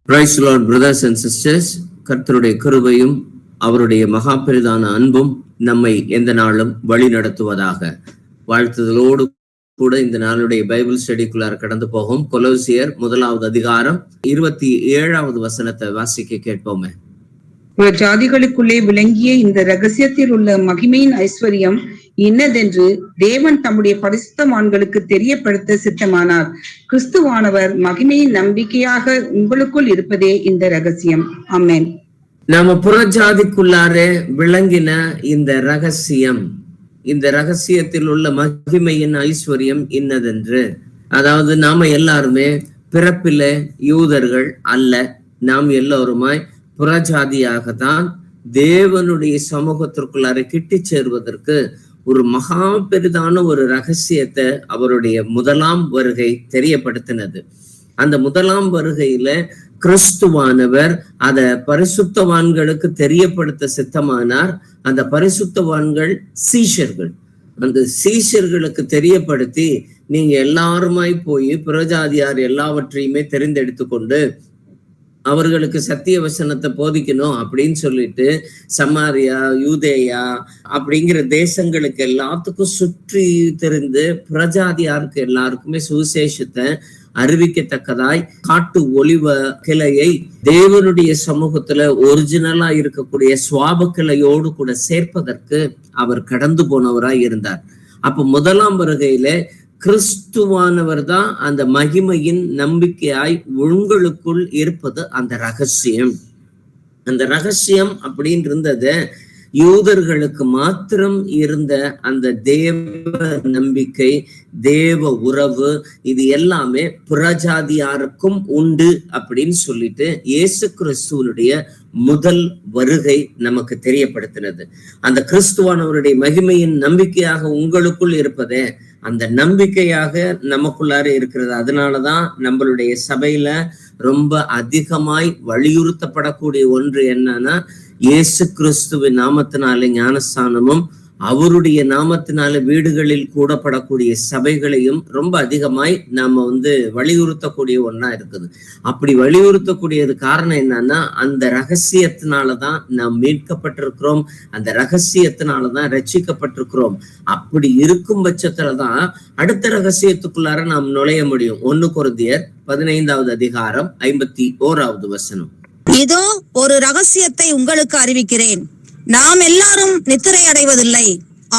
Praise the Lord, brothers and sisters. கர்த்தருடைய கிருபையும் அவருடைய மகா பெரிதான அன்பும் நம்மை எந்த நாளும் வழி நடத்துவதாக. வாழ்த்துதலோடு கூட இந்த நாளுடைய பைபிள் ஸ்டடிக்குள்ளார கடந்து போகும். கொலோசியர் 1வது அதிகாரம் 27வது வசனத்தை வாசிக்க கேட்போமே. ஜாதிகளுக்குள்ளே விளங்கிய இந்த ரகசியத்தில் உள்ள மகிமையின் ஐஸ்வர்யம் இன்னதென்று தேவன் தம்முடைய பரிசுத்தவான்களுக்கு தெரியப்படுத்த சித்தமானார். கிறிஸ்துவானவர் மகிமையின் நம்பிக்கையாக உங்களுக்குள் இருப்பதே இந்த ரகசியம். ஆமென். நாம புறஜாதிக்குள்ளாரே விளங்கின இந்த ரகசியம், இந்த ரகசியத்தில் உள்ள மகிமையின் ஐஸ்வர்யம் இன்னதென்று. அதாவது நாம எல்லாருமே பிறப்பில யூதர்கள் அல்ல, நாம் எல்லோருமாய் புறஜாதியாகத்தான் தேவனுடைய சமூகத்திற்குள்ளார கிட்டி சேர்வதற்கு ஒரு மகா பெரிதான ஒரு ரகசியத்தை அவருடைய முதலாம் வருகை தெரியப்படுத்தினது. அந்த முதலாம் வருகையில கிறிஸ்துவானவர் அத பரிசுத்தவான்களுக்கு தெரியப்படுத்த சித்தமானார். அந்த பரிசுத்தவான்கள் சீஷர்கள், அந்த சீஷர்களுக்கு தெரியப்படுத்தி நீங்க எல்லாருமாய் போய் புறஜாதியார் எல்லாவற்றையுமே தெரிந்தெடுத்து கொண்டு அவர்களுக்கு சத்திய வசனத்தை போதிக்கணும் அப்படின்னு சொல்லிட்டு சமாரியா, யூதேயா அப்படிங்கிற தேசங்களுக்கு எல்லாத்துக்கும் சுற்றி தெரிந்து புறஜாதியாருக்கு எல்லாருக்குமே சுவிசேஷத்தை அறிவிக்கத்தக்கதாய் காட்டு ஒலிவ கிளையை தேவனுடைய சமூகத்துல ஒரிஜினலா இருக்கக்கூடிய சுவாப கிளையோடு கூட சேர்ப்பதற்கு அவர் கடந்து போனவராய் இருந்தார். அப்ப முதலாம் வருகையில கிறிஸ்துவானவர் தான் அந்த மகிமையின் நம்பிக்கையாய் உங்களுக்குள் இருப்பது அந்த ரகசியம். அந்த ரகசியம் அப்படின்னு இருந்தது யூதர்களுக்கு மாத்திரம் இருந்த அந்த தேவ நம்பிக்கை, தேவ உறவு, இது எல்லாமே புறஜாதியாருக்கும் உண்டு அப்படின்னு சொல்லிட்டு இயேசு கிறிஸ்துவனுடைய முதல் வருகை நமக்கு தெரியப்படுத்தினது. அந்த கிறிஸ்துவானவருடைய மகிமையின் நம்பிக்கையாக உங்களுக்குள் இருப்பதே அந்த நம்பிக்கையாக நமக்குள்ளார இருக்கிறது. அதனாலதான் நம்மளுடைய சபையில ரொம்ப அதிகமாய் வலியுறுத்தப்படக்கூடிய ஒன்று என்னன்னா, இயேசு கிறிஸ்துவின் நாமத்தினாலே ஞானஸ்தானமும் அவருடைய நாமத்தினால வீடுகளில் கூடப்படக்கூடிய சபைகளையும் ரொம்ப அதிகமாய் நாம வலியுறுத்தக்கூடிய ஒண்ணா இருக்குது. அப்படி வலியுறுத்தக்கூடியது காரணம் என்னன்னா, அந்த ரகசியத்தினாலதான் நாம் மீட்கப்பட்டிருக்கிறோம், அந்த ரகசியத்தினாலதான் ரட்சிக்கப்பட்டிருக்கிறோம். அப்படி இருக்கும் பட்சத்துலதான் அடுத்த ரகசியத்துக்குள்ளார நாம் நுழைய முடியும். 1 கொரிந்தியர் 15வது அதிகாரம் 51வது வசனம். இதோ ஒரு ரகசியத்தை உங்களுக்கு அறிவிக்கிறேன், நாம் எல்லாரும் நித்திரை அடைவதில்லை,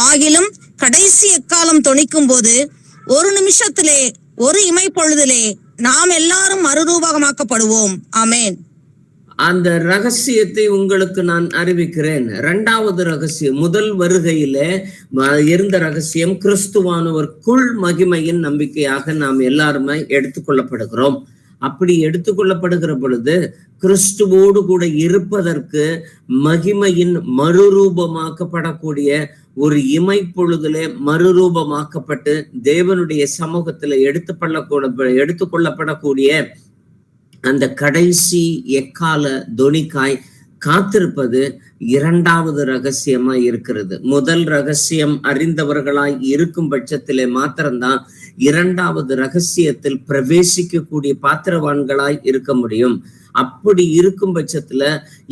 ஆகிலும் கடைசி எக்காலம் தொனிக்கும் போது ஒரு நிமிஷத்திலே, ஒரு இமைப்பொழுதிலே நாம் எல்லாரும் மறுரூபகமாக்கப்படுவோம். ஆமென். அந்த ரகசியத்தை உங்களுக்கு நான் அறிவிக்கிறேன். 2வது ரகசியம், முதல் வருகையில இருந்த ரகசியம் கிறிஸ்துவானவருக்குள் மகிமையின் நம்பிக்கையாக நாம் எல்லாருமே எடுத்துக்கொள்ளப்படுகிறோம். அப்படி எடுத்துக்கொள்ளப்படுகிற பொழுது கிறிஸ்துவோடு கூட இருப்பதற்கு மகிமையின் மறுரூபமாக்கப்படக்கூடிய ஒரு இமைப்பொழுதுல மறுரூபமாக்கப்பட்டு தேவனுடைய சமூகத்துல எடுத்துக்கொள்ளப்படக்கூடிய அந்த கடைசி எக்கால தொனிக்காய் காத்திருப்பது 2வது ரகசியமா இருக்கிறது. முதல் ரகசியம் அறிந்தவர்களாய் இருக்கும் பட்சத்திலே மாத்திரம்தான் 2வது ரகசியத்தில் பிரவேசிக்கக்கூடிய பாத்திரவான்களாய் இருக்க முடியும். அப்படி இருக்கும் பட்சத்துல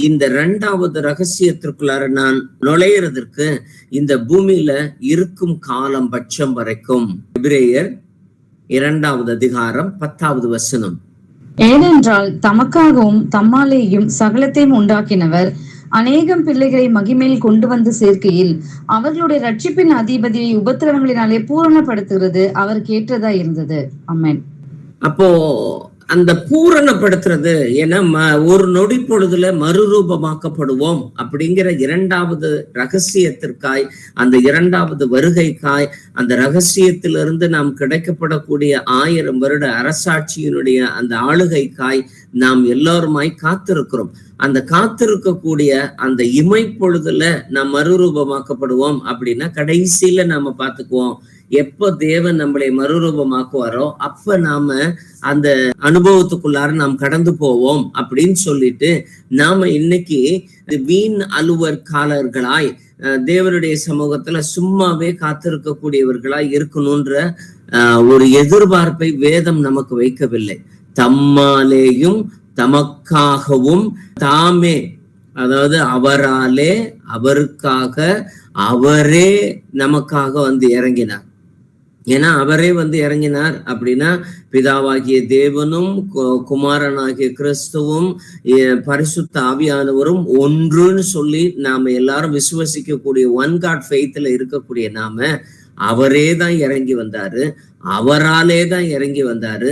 இந்த 2வது ரகசியத்திற்குள்ளார நான் நுழையிறதற்கு இந்த பூமியில இருக்கும் காலம் பட்சம் வரைக்கும். எபிரேயர் 2வது அதிகாரம் 10வது வசனம். ஏனென்றால் தமக்காகவும் தம்மாலேயும் சகலத்தையும் உண்டாக்கினவர் அநேகம் பிள்ளைகளை மகிமையில் கொண்டு வந்து சேர்க்கையில் அவர்களுடைய ரட்சிப்பின் அதிபதியை உபத்திரவங்களினாலே பூரணப்படுத்துகிறது அவருக்கு ஏற்றதா இருந்தது. ஆமென். அப்போ அந்த பூரணப்படுத்துறது ஏன்னா ஒரு நொடி பொழுதுல மறுரூபமாக்கப்படுவோம் அப்படிங்கிற 2வது ரகசியத்திற்காய், அந்த 2வது வருகைக்காய், அந்த ரகசியத்திலிருந்து நாம் கிடைக்கப்படக்கூடிய 1000 வருட அரசாட்சியினுடைய அந்த ஆளுகைக்காய் நாம் எல்லோருமாய் காத்திருக்கிறோம். அந்த காத்திருக்கக்கூடிய அந்த இமைப்பொழுதுல நாம் மறுரூபமாக்கப்படுவோம் அப்படின்னா கடைசியில நாம பார்த்துக்குவோம். எப்ப தேவன் நம்மளை மறுரூபமாக்குவாரோ அப்ப நாம அந்த அனுபவத்துக்குள்ளார நாம் கடந்து போவோம் அப்படின்னு சொல்லிட்டு நாம இன்னைக்கு வீண் அலுவற்காரர்களாய் தேவனுடைய சமூகத்துல சும்மாவே காத்திருக்கக்கூடியவர்களாய் இருக்கணும்ன்ற ஒரு எதிர்பார்ப்பை வேதம் நமக்கு வைக்கவில்லை. தம்மாலேயும் தமக்காகவும் தாமே, அதாவது அவராலே, அவருக்காக, அவரே நமக்காக வந்து இறங்கினார். ஏன்னா அவரே வந்து இறங்கினார் அப்படின்னா பிதாவாகிய தேவனும் குமாரனாகிய கிறிஸ்துவும் பரிசுத்த ஆவியானவரும் ஒன்றுன்னு சொல்லி நாம எல்லாரும் விசுவசிக்கக்கூடிய ஒன் காட் ஃபெய்த்ல இருக்கக்கூடிய நாம அவரே தான் இறங்கி வந்தாரு, அவராலே தான் இறங்கி வந்தாரு,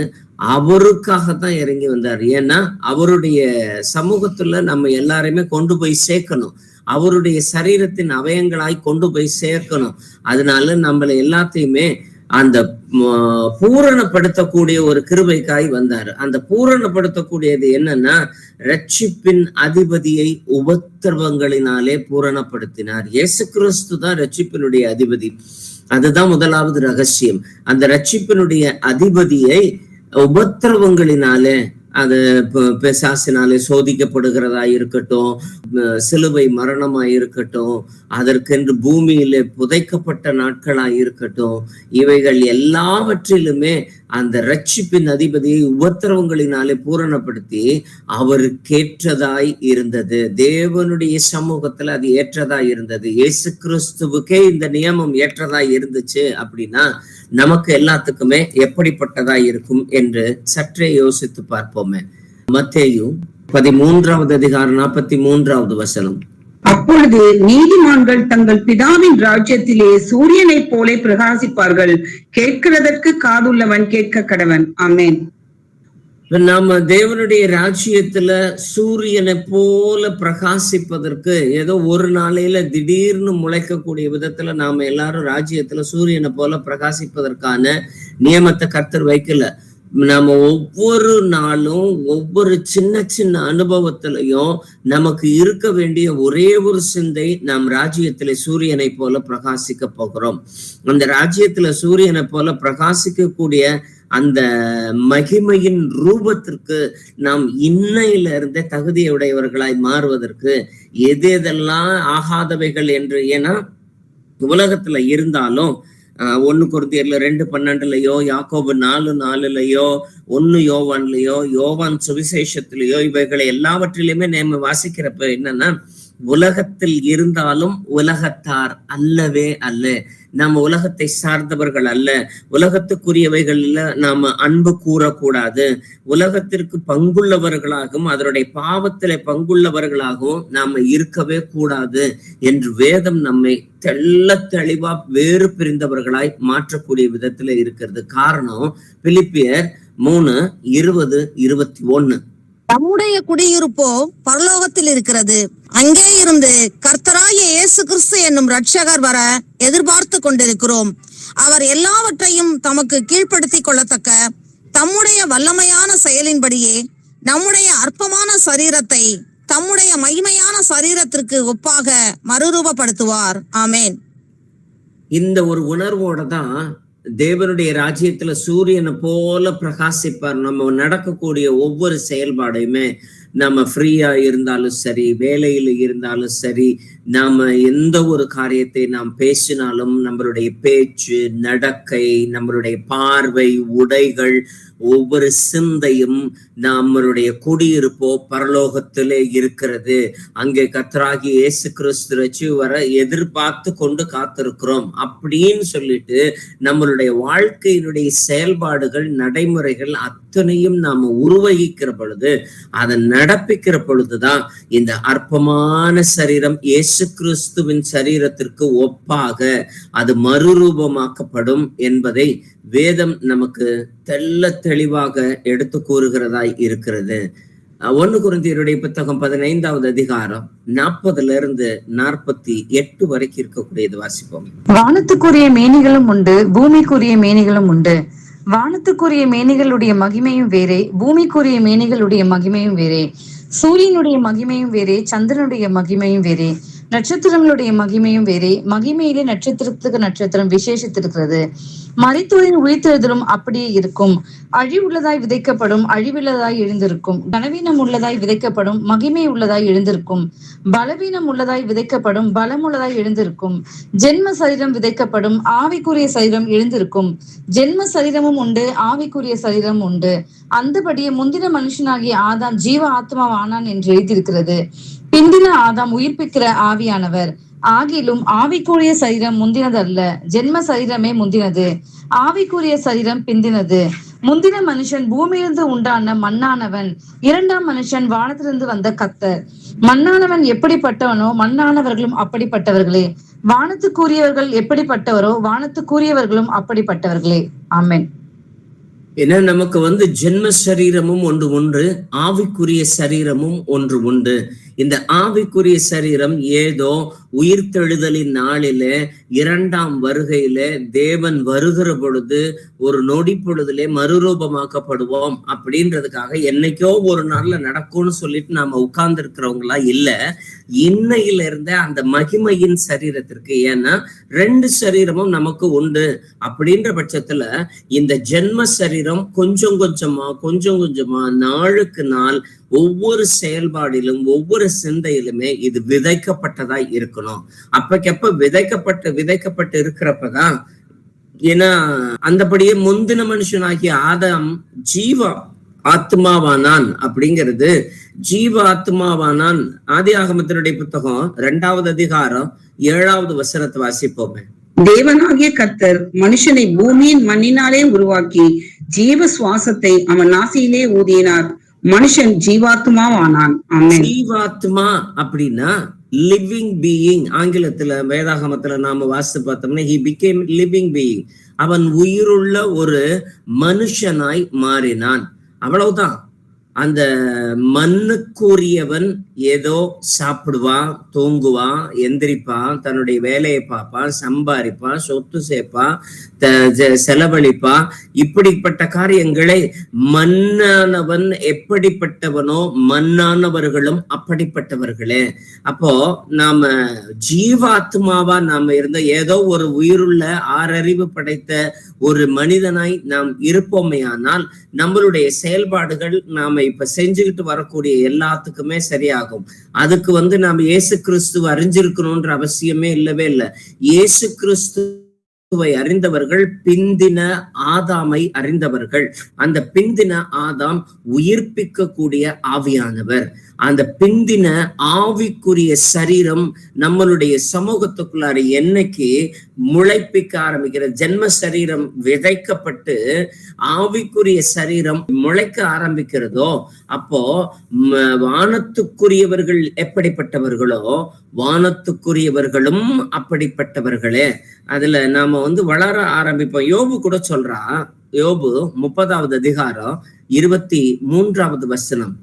அவருக்காகத்தான் இறங்கி வந்தாரு. ஏன்னா அவருடைய சமூகத்துல நம்ம எல்லாரையுமே கொண்டு போய் சேர்க்கணும், அவருடைய சரீரத்தின் அவயங்களாய் கொண்டு போய் சேர்க்கணும். அதனால நம்மள எல்லாத்தையுமே அந்த பூரணப்படுத்தக்கூடிய ஒரு கிருபைக்காய் வந்தாரு. அந்த பூரணப்படுத்தக்கூடியது என்னன்னா, ரட்சிப்பின் அதிபதியை உபத்திரவங்களினாலே பூரணப்படுத்தினார். இயேசு கிறிஸ்து தான் ரட்சிப்பினுடைய அதிபதி. அதுதான் முதலாவது ரகசியம். அந்த ரட்சிப்பினுடைய அதிபதியை உபத்திரவங்களினாலே, அது பிசாசினாலே சோதிக்கப்படுகிறதா இருக்கட்டும், சிலுவை மரணமாய் இருக்கட்டும், அதற்கென்று பூமியிலே புதைக்கப்பட்ட நாட்களாய் இருக்கட்டும், இவைகள் எல்லாவற்றிலுமே அந்த ரட்சிப்பின் அதிபதியை உபத்திரவங்களினாலே பூரணப்படுத்தி அவருக்கேற்றதாய் இருந்தது. தேவனுடைய சமூகத்துல அது ஏற்றதாய் இருந்தது. இயேசு கிறிஸ்துவுக்கே இந்த நியமம் ஏற்றதாய் இருந்துச்சு அப்படின்னா நமக்கு எல்லாத்துக்குமே எப்படிப்பட்டதாய் இருக்கும் என்று சற்றே யோசித்து பார்ப்போமே. மத்தேயு 13வது அதிகாரம் 43வது வசனம். அப்பொழுது நீதிமான்கள் தங்கள் பிதாவின் ராஜ்யத்திலே சூரியனைப் போல பிரகாசிப்பார்கள். கேட்கிறதற்கு காதுள்ளவன் கேட்க கடவன். ஆமென். நாம தேவனுடைய ராஜ்யத்துல சூரியனை போல பிரகாசிப்பதற்கு ஏதோ ஒரு நாளையில திடீர்னு முளைக்கக்கூடிய விதத்துல நாம எல்லாரும் ராஜ்யத்துல சூரியனை போல பிரகாசிப்பதற்கான நியமத்தை கர்த்தர் வைக்கல. நாம ஒவ்வொரு நாளும் ஒவ்வொரு சின்ன சின்ன அனுபவத்திலையும் நமக்கு இருக்க வேண்டிய ஒரே ஒரு சிந்தை, நாம் ராஜ்யத்துல சூரியனை போல பிரகாசிக்க போகிறோம். அந்த ராஜ்யத்துல சூரியனை போல பிரகாசிக்க கூடிய அந்த மகிமையின் ரூபத்திற்கு நாம் இன்னையில இருந்தே தகுதியுடையவர்களாய் மாறுவதற்கு எதெல்லாம் ஆகாதவைகள் என்று, ஏன்னா உலகத்துல இருந்தாலும் 1 கொரிந்தியர்ல 2:12 யாக்கோபு 4:4 1 யோவான்லயோ யோவான் சுவிசேஷத்திலேயோ இவைகளை எல்லாவற்றிலுமே நம்ம வாசிக்கிறப்ப என்னன்னா, உலகத்தில் இருந்தாலும் உலகத்தார் அல்லவே அல்ல. நாம உலகத்தை சார்ந்தவர்கள் அல்ல. உலகத்துக்குரியவைகள்ல நாம அன்பு கூறக்கூடாது. உலகத்திற்கு பங்குள்ளவர்களாகவும் அதனுடைய பாவத்திலே பங்குள்ளவர்களாகவும் நாம இருக்கவே கூடாது என்று வேதம் நம்மை தெளிவா வேறு பிரிந்தவர்களாய் மாற்றக்கூடிய விதத்துல இருக்கிறது. காரணம் பிலிப்பியர் 3:20-21. நம்முடைய குடியிருப்போ பரலோகத்தில் இருக்கிறது. அங்கே இருந்து கர்த்தராகிய இயேசு கிறிஸ்து என்னும் இரட்சகர் வர எதிர்பார்த்து கொண்டிருக்கிறோம். அவர் எல்லாவற்றையும் தமக்கு கீழ்ப்படுத்திக் கொள்ளத்தக்க தம்முடைய வல்லமையான செயலின்படியே நம்முடைய அற்பமான சரீரத்தை தம்முடைய மகிமையான சரீரத்திற்கு ஒப்பாக மறுரூபப்படுத்துவார். ஆமேன். இந்த ஒரு உணர்வோட தான் தேவனுடைய ராஜ்யத்துல சூரியனை போல பிரகாசிப்பார். நம்ம நடக்கக்கூடிய ஒவ்வொரு செயல்பாடையுமே, நம்ம ஃப்ரீயா இருந்தாலும் சரி, வேலையில இருந்தாலும் சரி, நாம எந்த ஒரு காரியத்தை நாம் பேசினாலும் நம்மளுடைய பேச்சு, நடக்கை, நம்மளுடைய பார்வை, உடைகள், ஒவ்வொரு சிந்தையும் நம்மளுடைய குடியிருப்போ பரலோகத்திலே இருக்கிறது. அங்கே கர்த்தராகிய இயேசு கிறிஸ்து ரட்சி வர எதிர்பார்த்து கொண்டு காத்திருக்கிறோம் அப்படின்னு சொல்லிட்டு நம்மளுடைய வாழ்க்கையினுடைய செயல்பாடுகள், நடைமுறைகள் அத்தனையும் நாம உருவகிக்கிற பொழுது, அதை நடப்பிக்கிற பொழுதுதான் இந்த அற்பமான சரீரம் இயேசு கிறிஸ்துவின் சரீரத்திற்கு ஒப்பாக அது மறுரூபமாக்கப்படும் என்பதை வேதம் நமக்கு தெளிவாக எடுத்து கூறுகிறதாய் இருக்கிறது. 1 கொரிந்தியருடைய புத்தகம் 15வது அதிகாரம் 40-48 வரைக்கும் இருக்கக்கூடியது வாசிப்போம். வானத்துக்குரிய மேனிகளும் உண்டு, பூமிக்குரிய மேனிகளும் உண்டு. வானத்துக்குரிய மேனிகளுடைய மகிமையும் வேறே, பூமிக்குரிய மேனிகளுடைய மகிமையும் வேறே. சூரியனுடைய மகிமையும் வேறே, சந்திரனுடைய மகிமையும் வேறே, நட்சத்திரங்களுடைய மகிமையும் வேறே. மகிமையிலே நட்சத்திரத்துக்கு நட்சத்திரம் விசேஷித்திருக்கிறது. மரித்தோரின் உயிர்த்தெழுதலும் அப்படியே இருக்கும். அழிவுள்ளதாய் விதைக்கப்படும், அழிவுள்ளதாய் எழுந்திருக்கும். கனவீனம் உள்ளதாய் விதைக்கப்படும், மகிமை உள்ளதாய் எழுந்திருக்கும். பலவீனம் உள்ளதாய் விதைக்கப்படும், பலமுள்ளதாய் எழுந்திருக்கும். ஜென்ம சரீரம் விதைக்கப்படும், ஆவிக்குரிய சரீரம் எழுந்திருக்கும். ஜென்ம சரீரமும் உண்டு, ஆவிக்குரிய சரீரம் உண்டு. அந்தபடியே முந்தின மனுஷனாகிய ஆதாம் ஜீவ ஆத்மாவானான் என்று எழுதியிருக்கிறது. பிந்தின ஆதாம் உயிர்ப்பிக்கிற ஆவியானவர். ஆகிலும் ஆவிக்குரிய சரீரம் முந்தினதல்ல, ஜென்ம சரீரமே முந்தினது, ஆவிக்குரிய சரீரம் பிந்தினது. முந்தின மனுஷன் பூமியிலிருந்து உண்டான மண்ணானவன், இரண்டாம் மனுஷன் வானத்திலிருந்து வந்த கர்த்தர். மண்ணானவன் எப்படிப்பட்டவனோ மண்ணானவர்களும் அப்படிப்பட்டவர்களே, வானத்துக்குரியவர்கள் எப்படிப்பட்டவரோ வானத்துக்குரியவர்களும் அப்படிப்பட்டவர்களே. ஆமென். ஏன்னா நமக்கு ஜென்ம சரீரமும் ஒன்று, ஆவிக்குரிய சரீரமும் ஒன்று. இந்த ஆவிக்குரிய சரீரம் ஏதோ உயிர்த்தெழுதலின் நாளிலே இரண்டாம் வருகையிலே தேவன் வருகிற பொழுது ஒரு நொடி பொழுதிலே மறுரூபமாக்கப்படுவோம் அப்படின்றதுக்காக என்னைக்கோ ஒரு நாள்ல நடக்கும்னு சொல்லிட்டு நாம உட்கார்ந்து இருக்கிறவங்களா இல்ல. இன்னையில இருந்த அந்த மகிமையின் சரீரத்திற்கு, ஏன்னா 2 சரீரமும் நமக்கு உண்டு அப்படின்ற பட்சத்துல இந்த ஜென்ம சரீரம் கொஞ்சம் கொஞ்சமா நாளுக்கு நாள் ஒவ்வொரு செயல்பாடிலும் ஒவ்வொரு சிந்தையிலுமே இது விதைக்கப்பட்டதா இருக்கணும். அப்பக்கப்ப விதைக்கப்பட்டு இருக்கிறப்பதான், ஏன்னா அந்தபடியே முந்தின மனுஷனாகிய ஆதாம் ஜீவ ஆத்மாவானான் அப்படிங்கிறது, ஜீவ ஆத்மாவானான். ஆதியாகமத்தினுடைய புத்தகம் 2வது அதிகாரம் 7வது வசனத்தை வாசிப்போமே. தேவனாகிய கர்த்தர் மனுஷனை பூமியின் மண்ணினாலே உருவாக்கி ஜீவ சுவாசத்தை அவன் நாசியிலே ஊதினார், மனுஷன் ஜீவாத்மாவானான். ஆமென். ஜீவாத்மா அப்படின்னா லிவிங் பீயிங். ஆங்கிலத்துல வேதாகமத்துல நாம வாசித்து பார்த்தோம்னா he became living being. அவன் உயிருள்ள ஒரு மனுஷனாய் மாறினான். அவ்வளவுதான். அந்த மண்ணுக்குரியவன் ஏதோ சாப்பிடுவான், தூங்குவான், எந்திரிப்பான், தன்னுடைய வேலையை பார்ப்பான், சம்பாதிப்பான், சொத்து சேர்ப்பான், செலவழிப்பான். இப்படிப்பட்ட காரியங்களை மண்ணானவன் எப்படிப்பட்டவனோ மண்ணானவர்களும் அப்படிப்பட்டவர்களே. அப்போ நாம ஜீவாத்மாவா நாம இருந்த ஏதோ ஒரு உயிருள்ள ஆறறிவு படைத்த ஒரு மனிதனாய் நாம் இருப்போமே, ஆனால் நம்மளுடைய செயல்பாடுகள் நாம இப்ப செஞ்சுக்கிட்டு வரக்கூடிய எல்லாத்துக்குமே சரியாகும். அதுக்கு நாம இயேசு கிறிஸ்துவ அறிஞ்சிருக்கணும்ன்ற அவசியமே இல்லவே இல்லை. இயேசு கிறிஸ்துவை அறிந்தவர்கள் பிந்தின ஆதாமை அறிந்தவர்கள். அந்த பிந்தின ஆதாம் உயிர்ப்பிக்க கூடிய ஆவியானவர். அந்த பிந்தின ஆவிக்குரிய சரீரம் நம்மளுடைய சமூகத்துக்குள்ளார என்னைக்கு முளைப்பிக்க ஆரம்பிக்கிற, ஜென்ம சரீரம் விதைக்கப்பட்டு ஆவிக்குரிய சரீரம் முளைக்க ஆரம்பிக்கிறதோ, அப்போ வானத்துக்குரியவர்கள் எப்படிப்பட்டவர்களோ வானத்துக்குரியவர்களும் அப்படிப்பட்டவர்களே. அதுல நாம வளர ஆரம்பிப்போம். யோபு கூட சொல்றா, யோபு 30வது அதிகாரம் 23வது வசனம்.